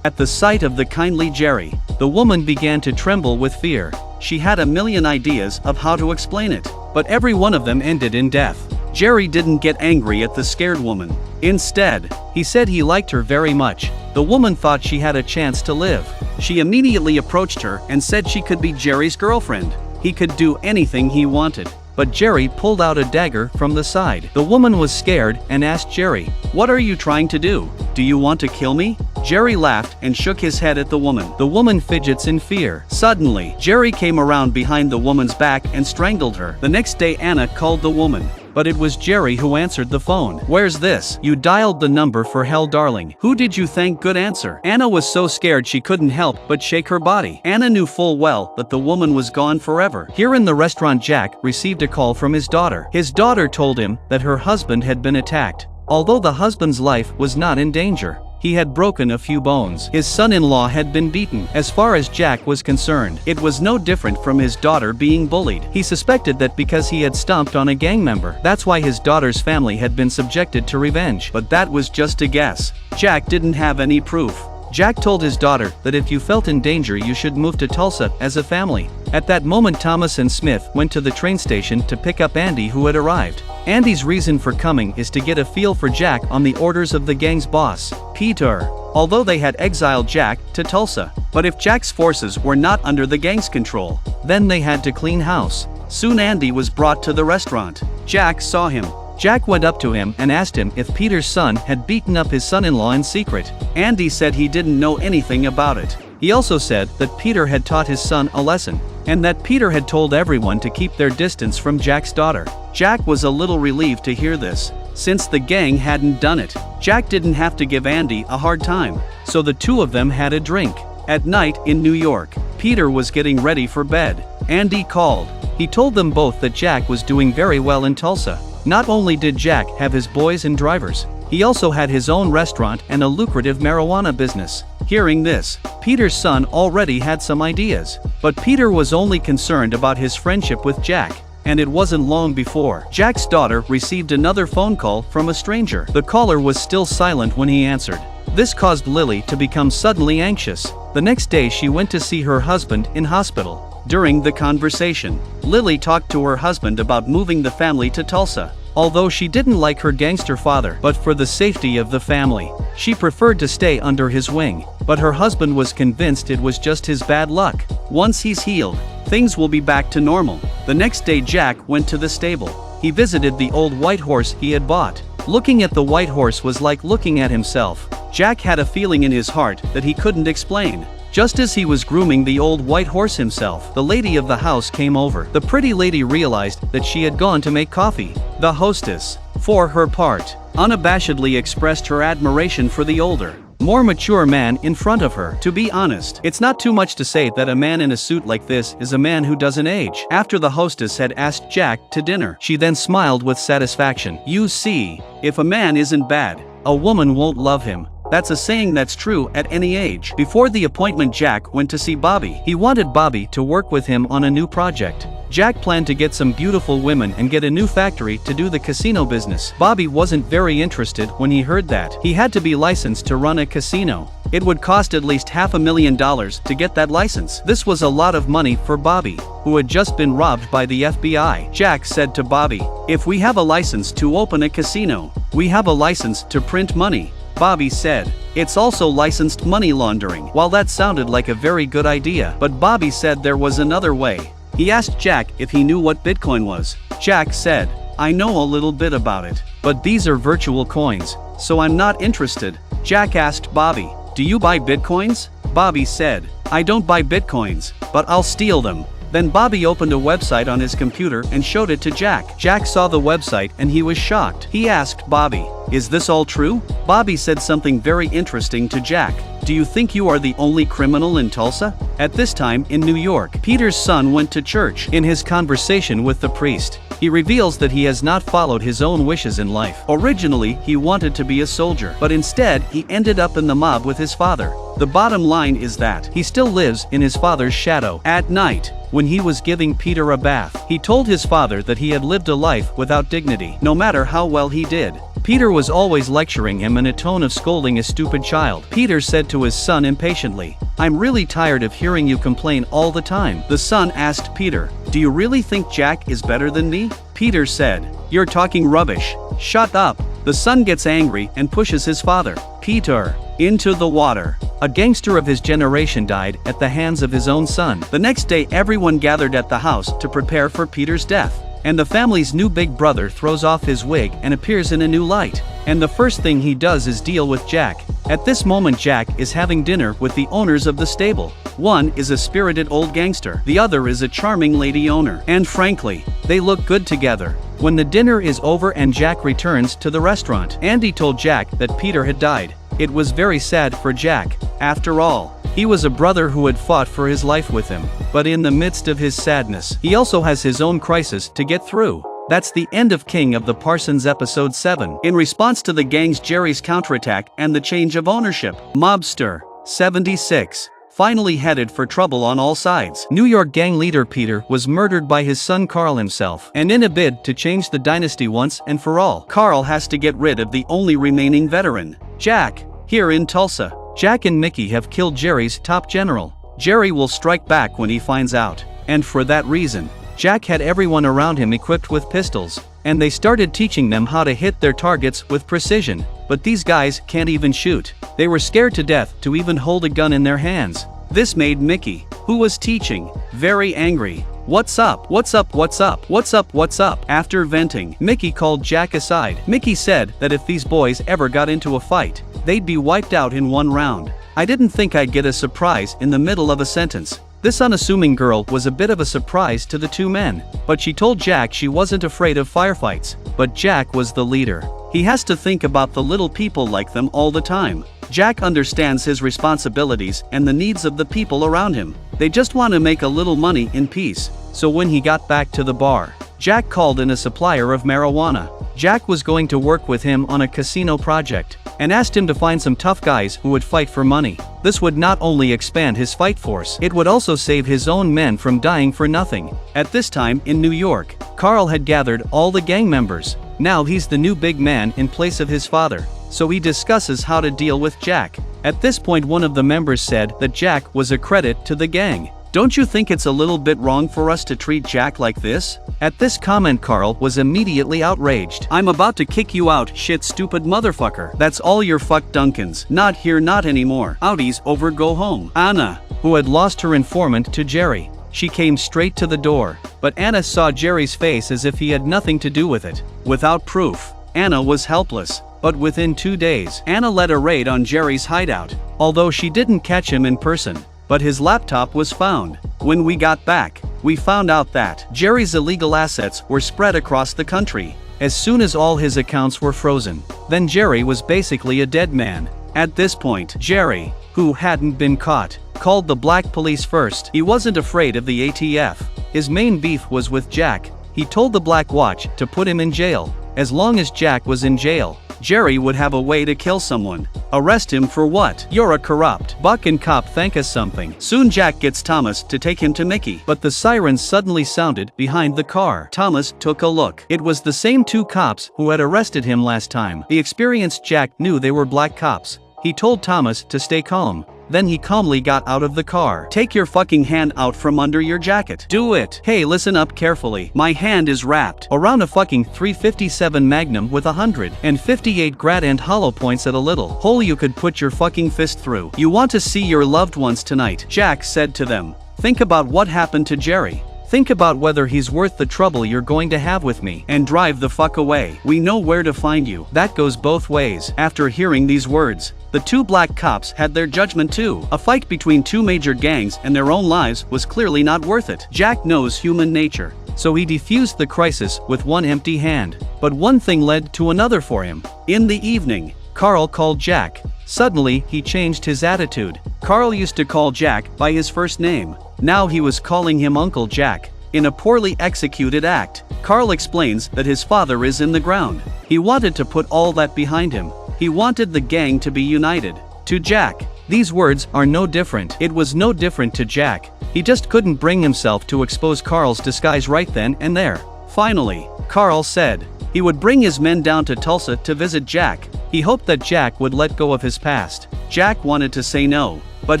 At the sight of the kindly Jerry, the woman began to tremble with fear. She had a million ideas of how to explain it, but every one of them ended in death. Jerry didn't get angry at the scared woman. Instead, he said he liked her very much. The woman thought she had a chance to live. She immediately approached her and said she could be Jerry's girlfriend. He could do anything he wanted. But Jerry pulled out a dagger from the side. The woman was scared and asked Jerry, "What are you trying to do? Do you want to kill me?" Jerry laughed and shook his head at the woman. The woman fidgets in fear. Suddenly, Jerry came around behind the woman's back and strangled her. The next day, Anna called the woman. But it was Jerry who answered the phone. "Where's this? You dialed the number for hell, darling. Who did you think?" Good answer. Anna was so scared she couldn't help but shake her body. Anna knew full well that the woman was gone forever. Here in the restaurant, Jack received a call from his daughter. His daughter told him that her husband had been attacked, although the husband's life was not in danger. He had broken a few bones. His son-in-law had been beaten. As far as Jack was concerned, it was no different from his daughter being bullied. He suspected that because he had stomped on a gang member, that's why his daughter's family had been subjected to revenge. But that was just a guess. Jack didn't have any proof. Jack told his daughter that if you felt in danger you should move to Tulsa as a family. At that moment Thomas and Smith went to the train station to pick up Andy, who had arrived. Andy's reason for coming is to get a feel for Jack on the orders of the gang's boss, Peter. Although they had exiled Jack to Tulsa. But if Jack's forces were not under the gang's control, then they had to clean house. Soon Andy was brought to the restaurant. Jack saw him. Jack went up to him and asked him if Peter's son had beaten up his son-in-law in secret. Andy said he didn't know anything about it. He also said that Peter had taught his son a lesson, and that Peter had told everyone to keep their distance from Jack's daughter. Jack was a little relieved to hear this, since the gang hadn't done it. Jack didn't have to give Andy a hard time, so the two of them had a drink. At night in New York, Peter was getting ready for bed. Andy called. He told them both that Jack was doing very well in Tulsa. Not only did Jack have his boys and drivers, he also had his own restaurant and a lucrative marijuana business. Hearing this, Peter's son already had some ideas. But Peter was only concerned about his friendship with Jack. And it wasn't long before Jack's daughter received another phone call from a stranger. The caller was still silent when he answered. This caused Lily to become suddenly anxious. The next day she went to see her husband in hospital. During the conversation, Lily talked to her husband about moving the family to Tulsa. Although she didn't like her gangster father, but for the safety of the family, she preferred to stay under his wing. But her husband was convinced it was just his bad luck. Once he's healed, things will be back to normal. The next day Jack went to the stable. He visited the old white horse he had bought. Looking at the white horse was like looking at himself. Jack had a feeling in his heart that he couldn't explain. Just as he was grooming the old white horse himself, the lady of the house came over. The pretty lady realized that she had gone to make coffee. The hostess, for her part, unabashedly expressed her admiration for the older, more mature man in front of her. To be honest, it's not too much to say that a man in a suit like this is a man who doesn't age. After the hostess had asked Jack to dinner, she then smiled with satisfaction. You see, if a man isn't bad, a woman won't love him. That's a saying that's true at any age. Before the appointment, Jack went to see Bobby. He wanted Bobby to work with him on a new project. Jack planned to get some beautiful women and get a new factory to do the casino business. Bobby wasn't very interested when he heard that. He had to be licensed to run a casino. It would cost at least $500,000 to get that license. This was a lot of money for Bobby, who had just been robbed by the FBI. Jack said to Bobby, "If we have a license to open a casino, we have a license to print money." Bobby said, "It's also licensed money laundering." While that sounded like a very good idea, but Bobby said there was another way. He asked Jack if he knew what Bitcoin was. Jack said, "I know a little bit about it, but these are virtual coins, so I'm not interested." Jack asked Bobby, "Do you buy Bitcoins?" Bobby said, "I don't buy Bitcoins, but I'll steal them." Then Bobby opened a website on his computer and showed it to Jack. Jack saw the website and he was shocked. He asked Bobby, "Is this all true?" Bobby said something very interesting to Jack. "Do you think you are the only criminal in Tulsa?" At this time in New York, Peter's son went to church. In his conversation with the priest, he reveals that he has not followed his own wishes in life. Originally, he wanted to be a soldier, but instead, he ended up in the mob with his father. The bottom line is that he still lives in his father's shadow. At night, when he was giving Peter a bath, he told his father that he had lived a life without dignity, no matter how well he did. Peter was always lecturing him in a tone of scolding a stupid child. Peter said to his son impatiently, "I'm really tired of hearing you complain all the time." The son asked Peter, "Do you really think Jack is better than me?" Peter said, "You're talking rubbish. Shut up." The son gets angry and pushes his father, Peter, into the water. A gangster of his generation died at the hands of his own son. The next day everyone gathered at the house to prepare for Peter's death. And the family's new big brother throws off his wig and appears in a new light. And the first thing he does is deal with Jack. At this moment Jack is having dinner with the owners of the stable. One is a spirited old gangster, the other is a charming lady owner. And frankly, they look good together. When the dinner is over and Jack returns to the restaurant, Andy told Jack that Peter had died. It was very sad for Jack. After all, he was a brother who had fought for his life with him. But in the midst of his sadness, he also has his own crisis to get through. That's the end of King of the Parsons episode 7. In response to the gang's Jerry's counterattack and the change of ownership, Mobster 76 finally headed for trouble on all sides. New York gang leader Peter was murdered by his son Carl himself. And in a bid to change the dynasty once and for all, Carl has to get rid of the only remaining veteran, Jack. Here in Tulsa, Jack and Mickey have killed Jerry's top general. Jerry will strike back when he finds out. And for that reason, Jack had everyone around him equipped with pistols, and they started teaching them how to hit their targets with precision. But these guys can't even shoot. They were scared to death to even hold a gun in their hands. This made Mickey, who was teaching, very angry. "What's up? What's up? What's up? What's up? What's up?" After venting, Mickey called Jack aside. Mickey said that if these boys ever got into a fight, they'd be wiped out in one round. I didn't think I'd get a surprise in the middle of a sentence. This unassuming girl was a bit of a surprise to the two men, but she told Jack she wasn't afraid of firefights. But Jack was the leader. He has to think about the little people like them all the time. Jack understands his responsibilities and the needs of the people around him. They just want to make a little money in peace. So when he got back to the bar, Jack called in a supplier of marijuana. Jack was going to work with him on a casino project, and asked him to find some tough guys who would fight for money. This would not only expand his fight force, it would also save his own men from dying for nothing. At this time in New York, Carl had gathered all the gang members. Now he's the new big man in place of his father, so he discusses how to deal with Jack. At this point, one of the members said that Jack was a credit to the gang. "Don't you think it's a little bit wrong for us to treat Jack like this?" At this comment, Carl was immediately outraged. "I'm about to kick you out, shit stupid motherfucker. That's all your fuck Duncans. Not here, not anymore. Outie's over, go home." Anna, who had lost her informant to Jerry, she came straight to the door. But Anna saw Jerry's face as if he had nothing to do with it. Without proof, Anna was helpless. But within 2 days, Anna led a raid on Jerry's hideout. Although she didn't catch him in person, but his laptop was found. When we got back, we found out that Jerry's illegal assets were spread across the country. As soon as all his accounts were frozen, then Jerry was basically a dead man. At this point, Jerry, who hadn't been caught, called the black police first. He wasn't afraid of the ATF. His main beef was with Jack. He told the Black Watch to put him in jail. As long as Jack was in jail, Jerry would have a way to kill someone. Arrest him for what? You're a corrupt buck and cop, think us something. Soon Jack gets Thomas to take him to Mickey. But the sirens suddenly sounded behind the car. Thomas took a look. It was the same 2 cops who had arrested him last time. The experienced Jack knew they were black cops. He told Thomas to stay calm. Then he calmly got out of the car. "Take your fucking hand out from under your jacket. Do it. Hey, listen up carefully. My hand is wrapped around a fucking .357 Magnum with 158 grad and hollow points at a little hole you could put your fucking fist through. You want to see your loved ones tonight," Jack said to them. "Think about what happened to Jerry. Think about whether he's worth the trouble you're going to have with me, and drive the fuck away. We know where to find you." That goes both ways. After hearing these words, the 2 black cops had their judgment too. A fight between 2 major gangs and their own lives was clearly not worth it. Jack knows human nature, so he defused the crisis with one empty hand. But one thing led to another for him. In the evening, Carl called Jack. Suddenly, he changed his attitude. Carl used to call Jack by his first name. Now he was calling him Uncle Jack. In a poorly executed act, Carl explains that his father is in the ground. He wanted to put all that behind him. He wanted the gang to be united. To Jack, these words are no different. It was no different to Jack. He just couldn't bring himself to expose Carl's disguise right then and there. Finally, Carl said he would bring his men down to Tulsa to visit Jack. He hoped that Jack would let go of his past. Jack wanted to say no, but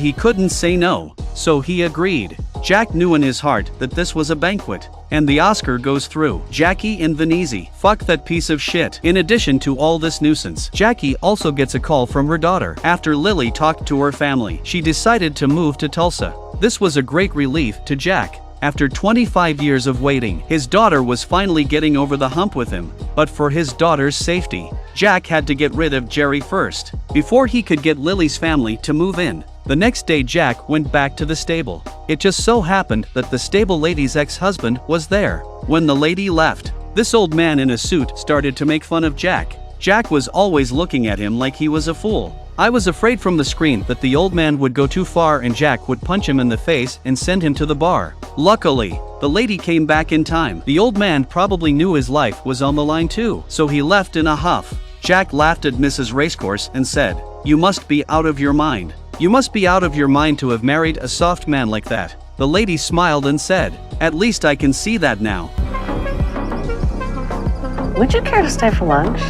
he couldn't say no, so he agreed. Jack knew in his heart that this was a banquet, and the Oscar goes through Jackie and Venezi. Fuck that piece of shit. In addition to all this nuisance, Jackie also gets a call from her daughter. After Lily talked to her family, she decided to move to Tulsa. This was a great relief to Jack. After 25 years of waiting, his daughter was finally getting over the hump with him. But for his daughter's safety, Jack had to get rid of Jerry first, before he could get Lily's family to move in. The next day, Jack went back to the stable. It just so happened that the stable lady's ex-husband was there. When the lady left, this old man in a suit started to make fun of Jack. Jack was always looking at him like he was a fool. I was afraid from the screen that the old man would go too far and Jack would punch him in the face and send him to the bar. Luckily, the lady came back in time. The old man probably knew his life was on the line too, so he left in a huff. Jack laughed at Mrs. Racecourse and said, "You must be out of your mind. You must be out of your mind to have married a soft man like that." The lady smiled and said, "At least I can see that now." Would you care to stay for lunch?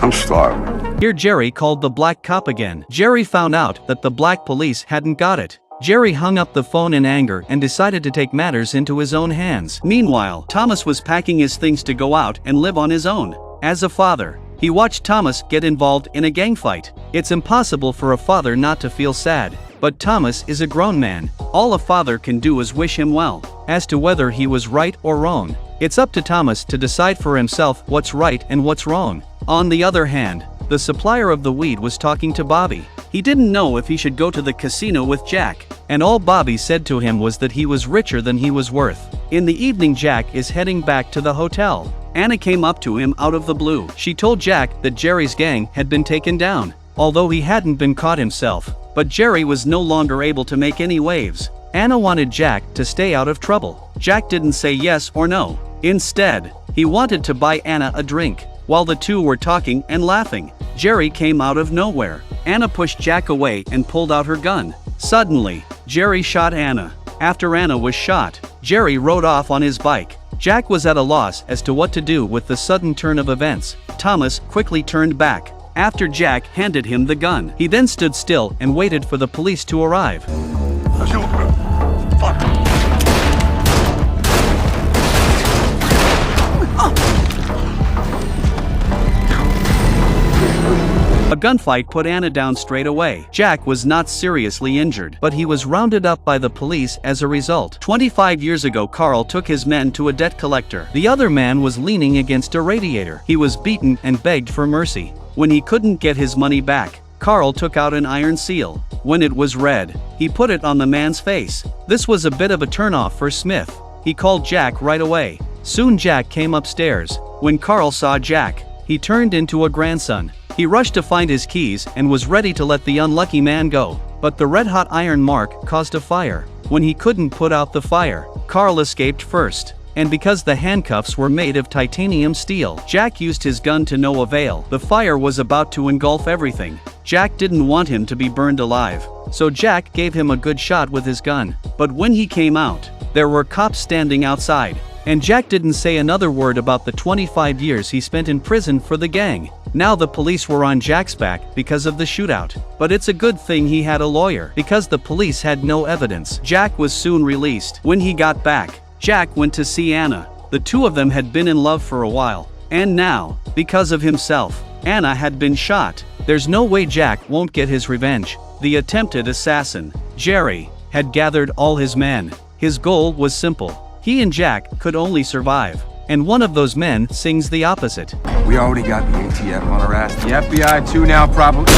I'm starving. Here Jerry called the black cop again. Jerry found out that the black police hadn't got it. Jerry hung up the phone in anger and decided to take matters into his own hands. Meanwhile, Thomas was packing his things to go out and live on his own. As a father, he watched Thomas get involved in a gang fight. It's impossible for a father not to feel sad. But Thomas is a grown man. All a father can do is wish him well. As to whether he was right or wrong, it's up to Thomas to decide for himself what's right and what's wrong. On the other hand, the supplier of the weed was talking to Bobby. He didn't know if he should go to the casino with Jack, and all Bobby said to him was that he was richer than he was worth. In the evening, Jack is heading back to the hotel. Anna came up to him out of the blue. She told Jack that Jerry's gang had been taken down, although he hadn't been caught himself. But Jerry was no longer able to make any waves. Anna wanted Jack to stay out of trouble. Jack didn't say yes or no. Instead, he wanted to buy Anna a drink. While the two were talking and laughing, Jerry came out of nowhere. Anna pushed Jack away and pulled out her gun. Suddenly, Jerry shot Anna. After Anna was shot, Jerry rode off on his bike. Jack was at a loss as to what to do with the sudden turn of events. Thomas quickly turned back after Jack handed him the gun. He then stood still and waited for the police to arrive. A gunfight put Anna down straight away. Jack was not seriously injured, but he was rounded up by the police as a result. 25 years ago, Carl took his men to a debt collector. The other man was leaning against a radiator. He was beaten and begged for mercy. When he couldn't get his money back, Carl took out an iron seal. When it was red, he put it on the man's face. This was a bit of a turnoff for Smith. He called Jack right away. Soon Jack came upstairs. When Carl saw Jack, he turned into a grandson. He rushed to find his keys and was ready to let the unlucky man go. But the red-hot iron mark caused a fire. When he couldn't put out the fire, Carl escaped first. And because the handcuffs were made of titanium steel, Jack used his gun to no avail. The fire was about to engulf everything. Jack didn't want him to be burned alive, so Jack gave him a good shot with his gun. But when he came out, there were cops standing outside. And Jack didn't say another word about the 25 years he spent in prison for the gang. Now the police were on Jack's back because of the shootout. But it's a good thing he had a lawyer, because the police had no evidence. Jack was soon released. When he got back, Jack went to see Anna. The two of them had been in love for a while. And now, because of himself, Anna had been shot. There's no way Jack won't get his revenge. The attempted assassin, Jerry, had gathered all his men. His goal was simple. He and Jack could only survive. And one of those men sings the opposite. We already got the ATF on our ass. The FBI too now, probably.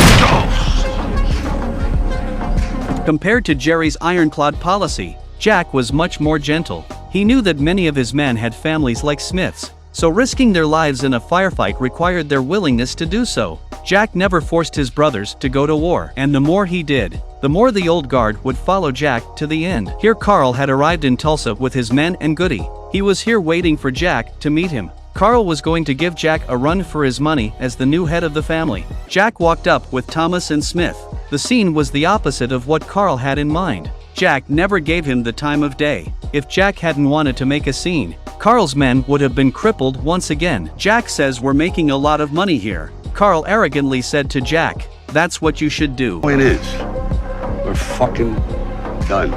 Compared to Jerry's ironclad policy, Jack was much more gentle. He knew that many of his men had families like Smith's, so risking their lives in a firefight required their willingness to do so. Jack never forced his brothers to go to war, and the more he did, the more the old guard would follow Jack to the end. Here Carl had arrived in Tulsa with his men and Goody. He was here waiting for Jack to meet him. Carl was going to give Jack a run for his money as the new head of the family. Jack walked up with Thomas and Smith. The scene was the opposite of what Carl had in mind. Jack never gave him the time of day. If Jack hadn't wanted to make a scene, Carl's men would have been crippled once again. Jack says we're making a lot of money here. Carl arrogantly said to Jack, "That's what you should do." Point is, we're fucking done.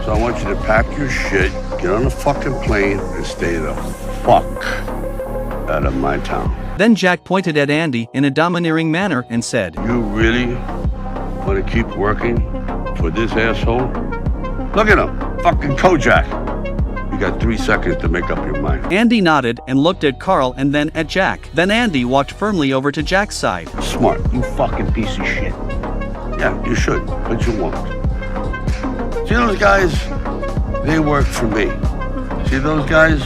So I want you to pack your shit, get on a fucking plane, and stay the fuck out of my town. Then Jack pointed at Andy in a domineering manner and said, You really want to keep working for this asshole? Look at him, fucking Kojak. You got 3 seconds to make up your mind. Andy nodded and looked at Carl and then at Jack. Then Andy walked firmly over to Jack's side. Smart. You fucking piece of shit. Yeah, you should, but you won't. See those guys? They work for me. See those guys?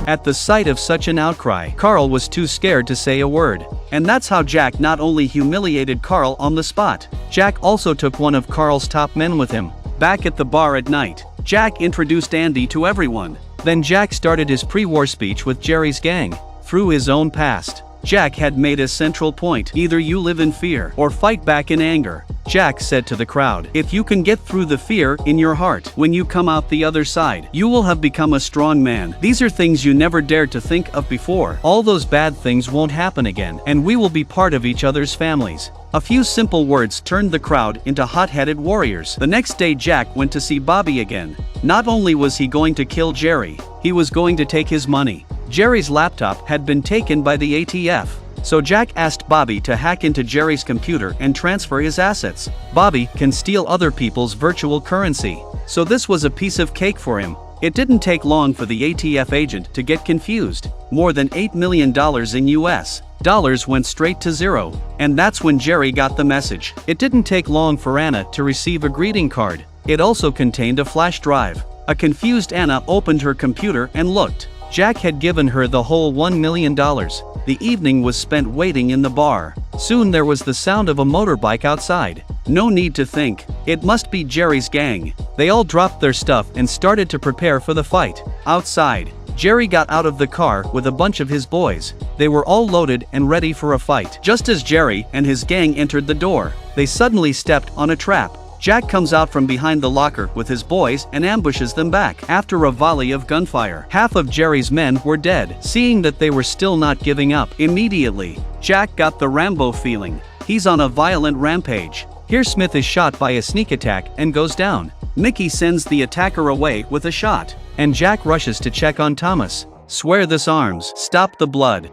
At the sight of such an outcry, Carl was too scared to say a word. And that's how Jack not only humiliated Carl on the spot, Jack also took one of Carl's top men with him. Back at the bar at night, Jack introduced Andy to everyone. Then Jack started his pre-war speech with Jerry's gang. Through his own past, Jack had made a central point: either you live in fear or fight back in anger. Jack said to the crowd, if you can get through the fear in your heart, when you come out the other side, you will have become a strong man. These are things you never dared to think of before. All those bad things won't happen again, and we will be part of each other's families. A few simple words turned the crowd into hot-headed warriors. The next day Jack went to see Bobby again. Not only was he going to kill Jerry, he was going to take his money. Jerry's laptop had been taken by the ATF. So Jack asked Bobby to hack into Jerry's computer and transfer his assets. Bobby can steal other people's virtual currency, so this was a piece of cake for him. It didn't take long for the ATF agent to get confused. More than $8 million in US dollars went straight to zero, and that's when Jerry got the message. It didn't take long for Anna to receive a greeting card. It also contained a flash drive. A confused Anna opened her computer and looked. Jack had given her the whole $1 million. The evening was spent waiting in the bar. Soon there was the sound of a motorbike outside. No need to think, it must be Jerry's gang. They all dropped their stuff and started to prepare for the fight. Outside, Jerry got out of the car with a bunch of his boys. They were all loaded and ready for a fight. Just as Jerry and his gang entered the door, they suddenly stepped on a trap. Jack comes out from behind the locker with his boys and ambushes them back. After a volley of gunfire, half of Jerry's men were dead. Seeing that they were still not giving up, immediately, Jack got the Rambo feeling. He's on a violent rampage. Here Smith is shot by a sneak attack and goes down. Mickey sends the attacker away with a shot, and Jack rushes to check on Thomas. Swear this arms, stop the blood.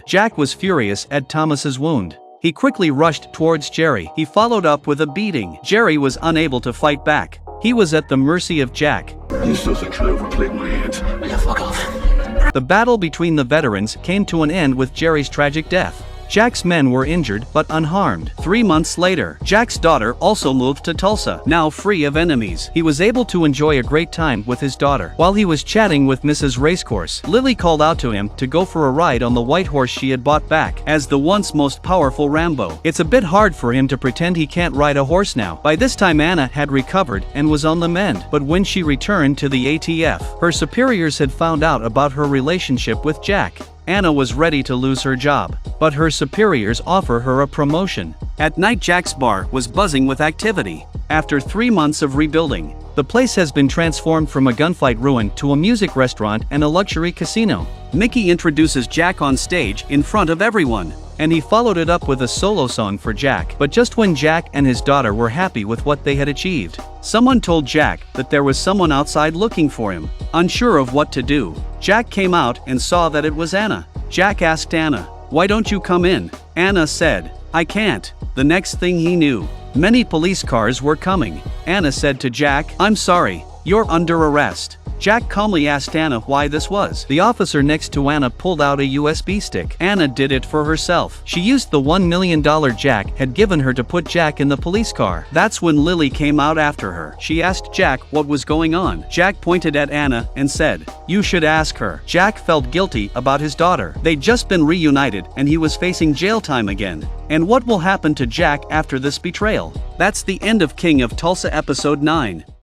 Jack was furious at Thomas's wound. He quickly rushed towards Jerry. He followed up with a beating. Jerry was unable to fight back. He was at the mercy of Jack. You still think I overplayed my hand? Yeah, fuck off. The battle between the veterans came to an end with Jerry's tragic death. Jack's men were injured but unharmed. 3 months later, Jack's daughter also moved to Tulsa, now free of enemies. He was able to enjoy a great time with his daughter. While he was chatting with Mrs. Racecourse, Lily called out to him to go for a ride on the white horse she had bought back as the once most powerful Rambo. It's a bit hard for him to pretend he can't ride a horse now. By this time Anna had recovered and was on the mend. But when she returned to the ATF, her superiors had found out about her relationship with Jack. Anna was ready to lose her job, but her superiors offer her a promotion. At night Jack's bar was buzzing with activity. After 3 months of rebuilding, the place has been transformed from a gunfight ruin to a music restaurant and a luxury casino. Mickey introduces Jack on stage in front of everyone, and he followed it up with a solo song for Jack. But just when Jack and his daughter were happy with what they had achieved, someone told Jack that there was someone outside looking for him. Unsure of what to do, Jack came out and saw that it was Anna. Jack asked Anna, "Why don't you come in?" Anna said, "I can't." The next thing he knew, many police cars were coming. Anna said to Jack, "I'm sorry, you're under arrest." Jack calmly asked Anna why this was. The officer next to Anna pulled out a USB stick. Anna did it for herself. She used the $1 million Jack had given her to put Jack in the police car. That's when Lily came out after her. She asked Jack what was going on. Jack pointed at Anna and said, "You should ask her." Jack felt guilty about his daughter. They'd just been reunited and he was facing jail time again. And what will happen to Jack after this betrayal? That's the end of King of Tulsa episode 9.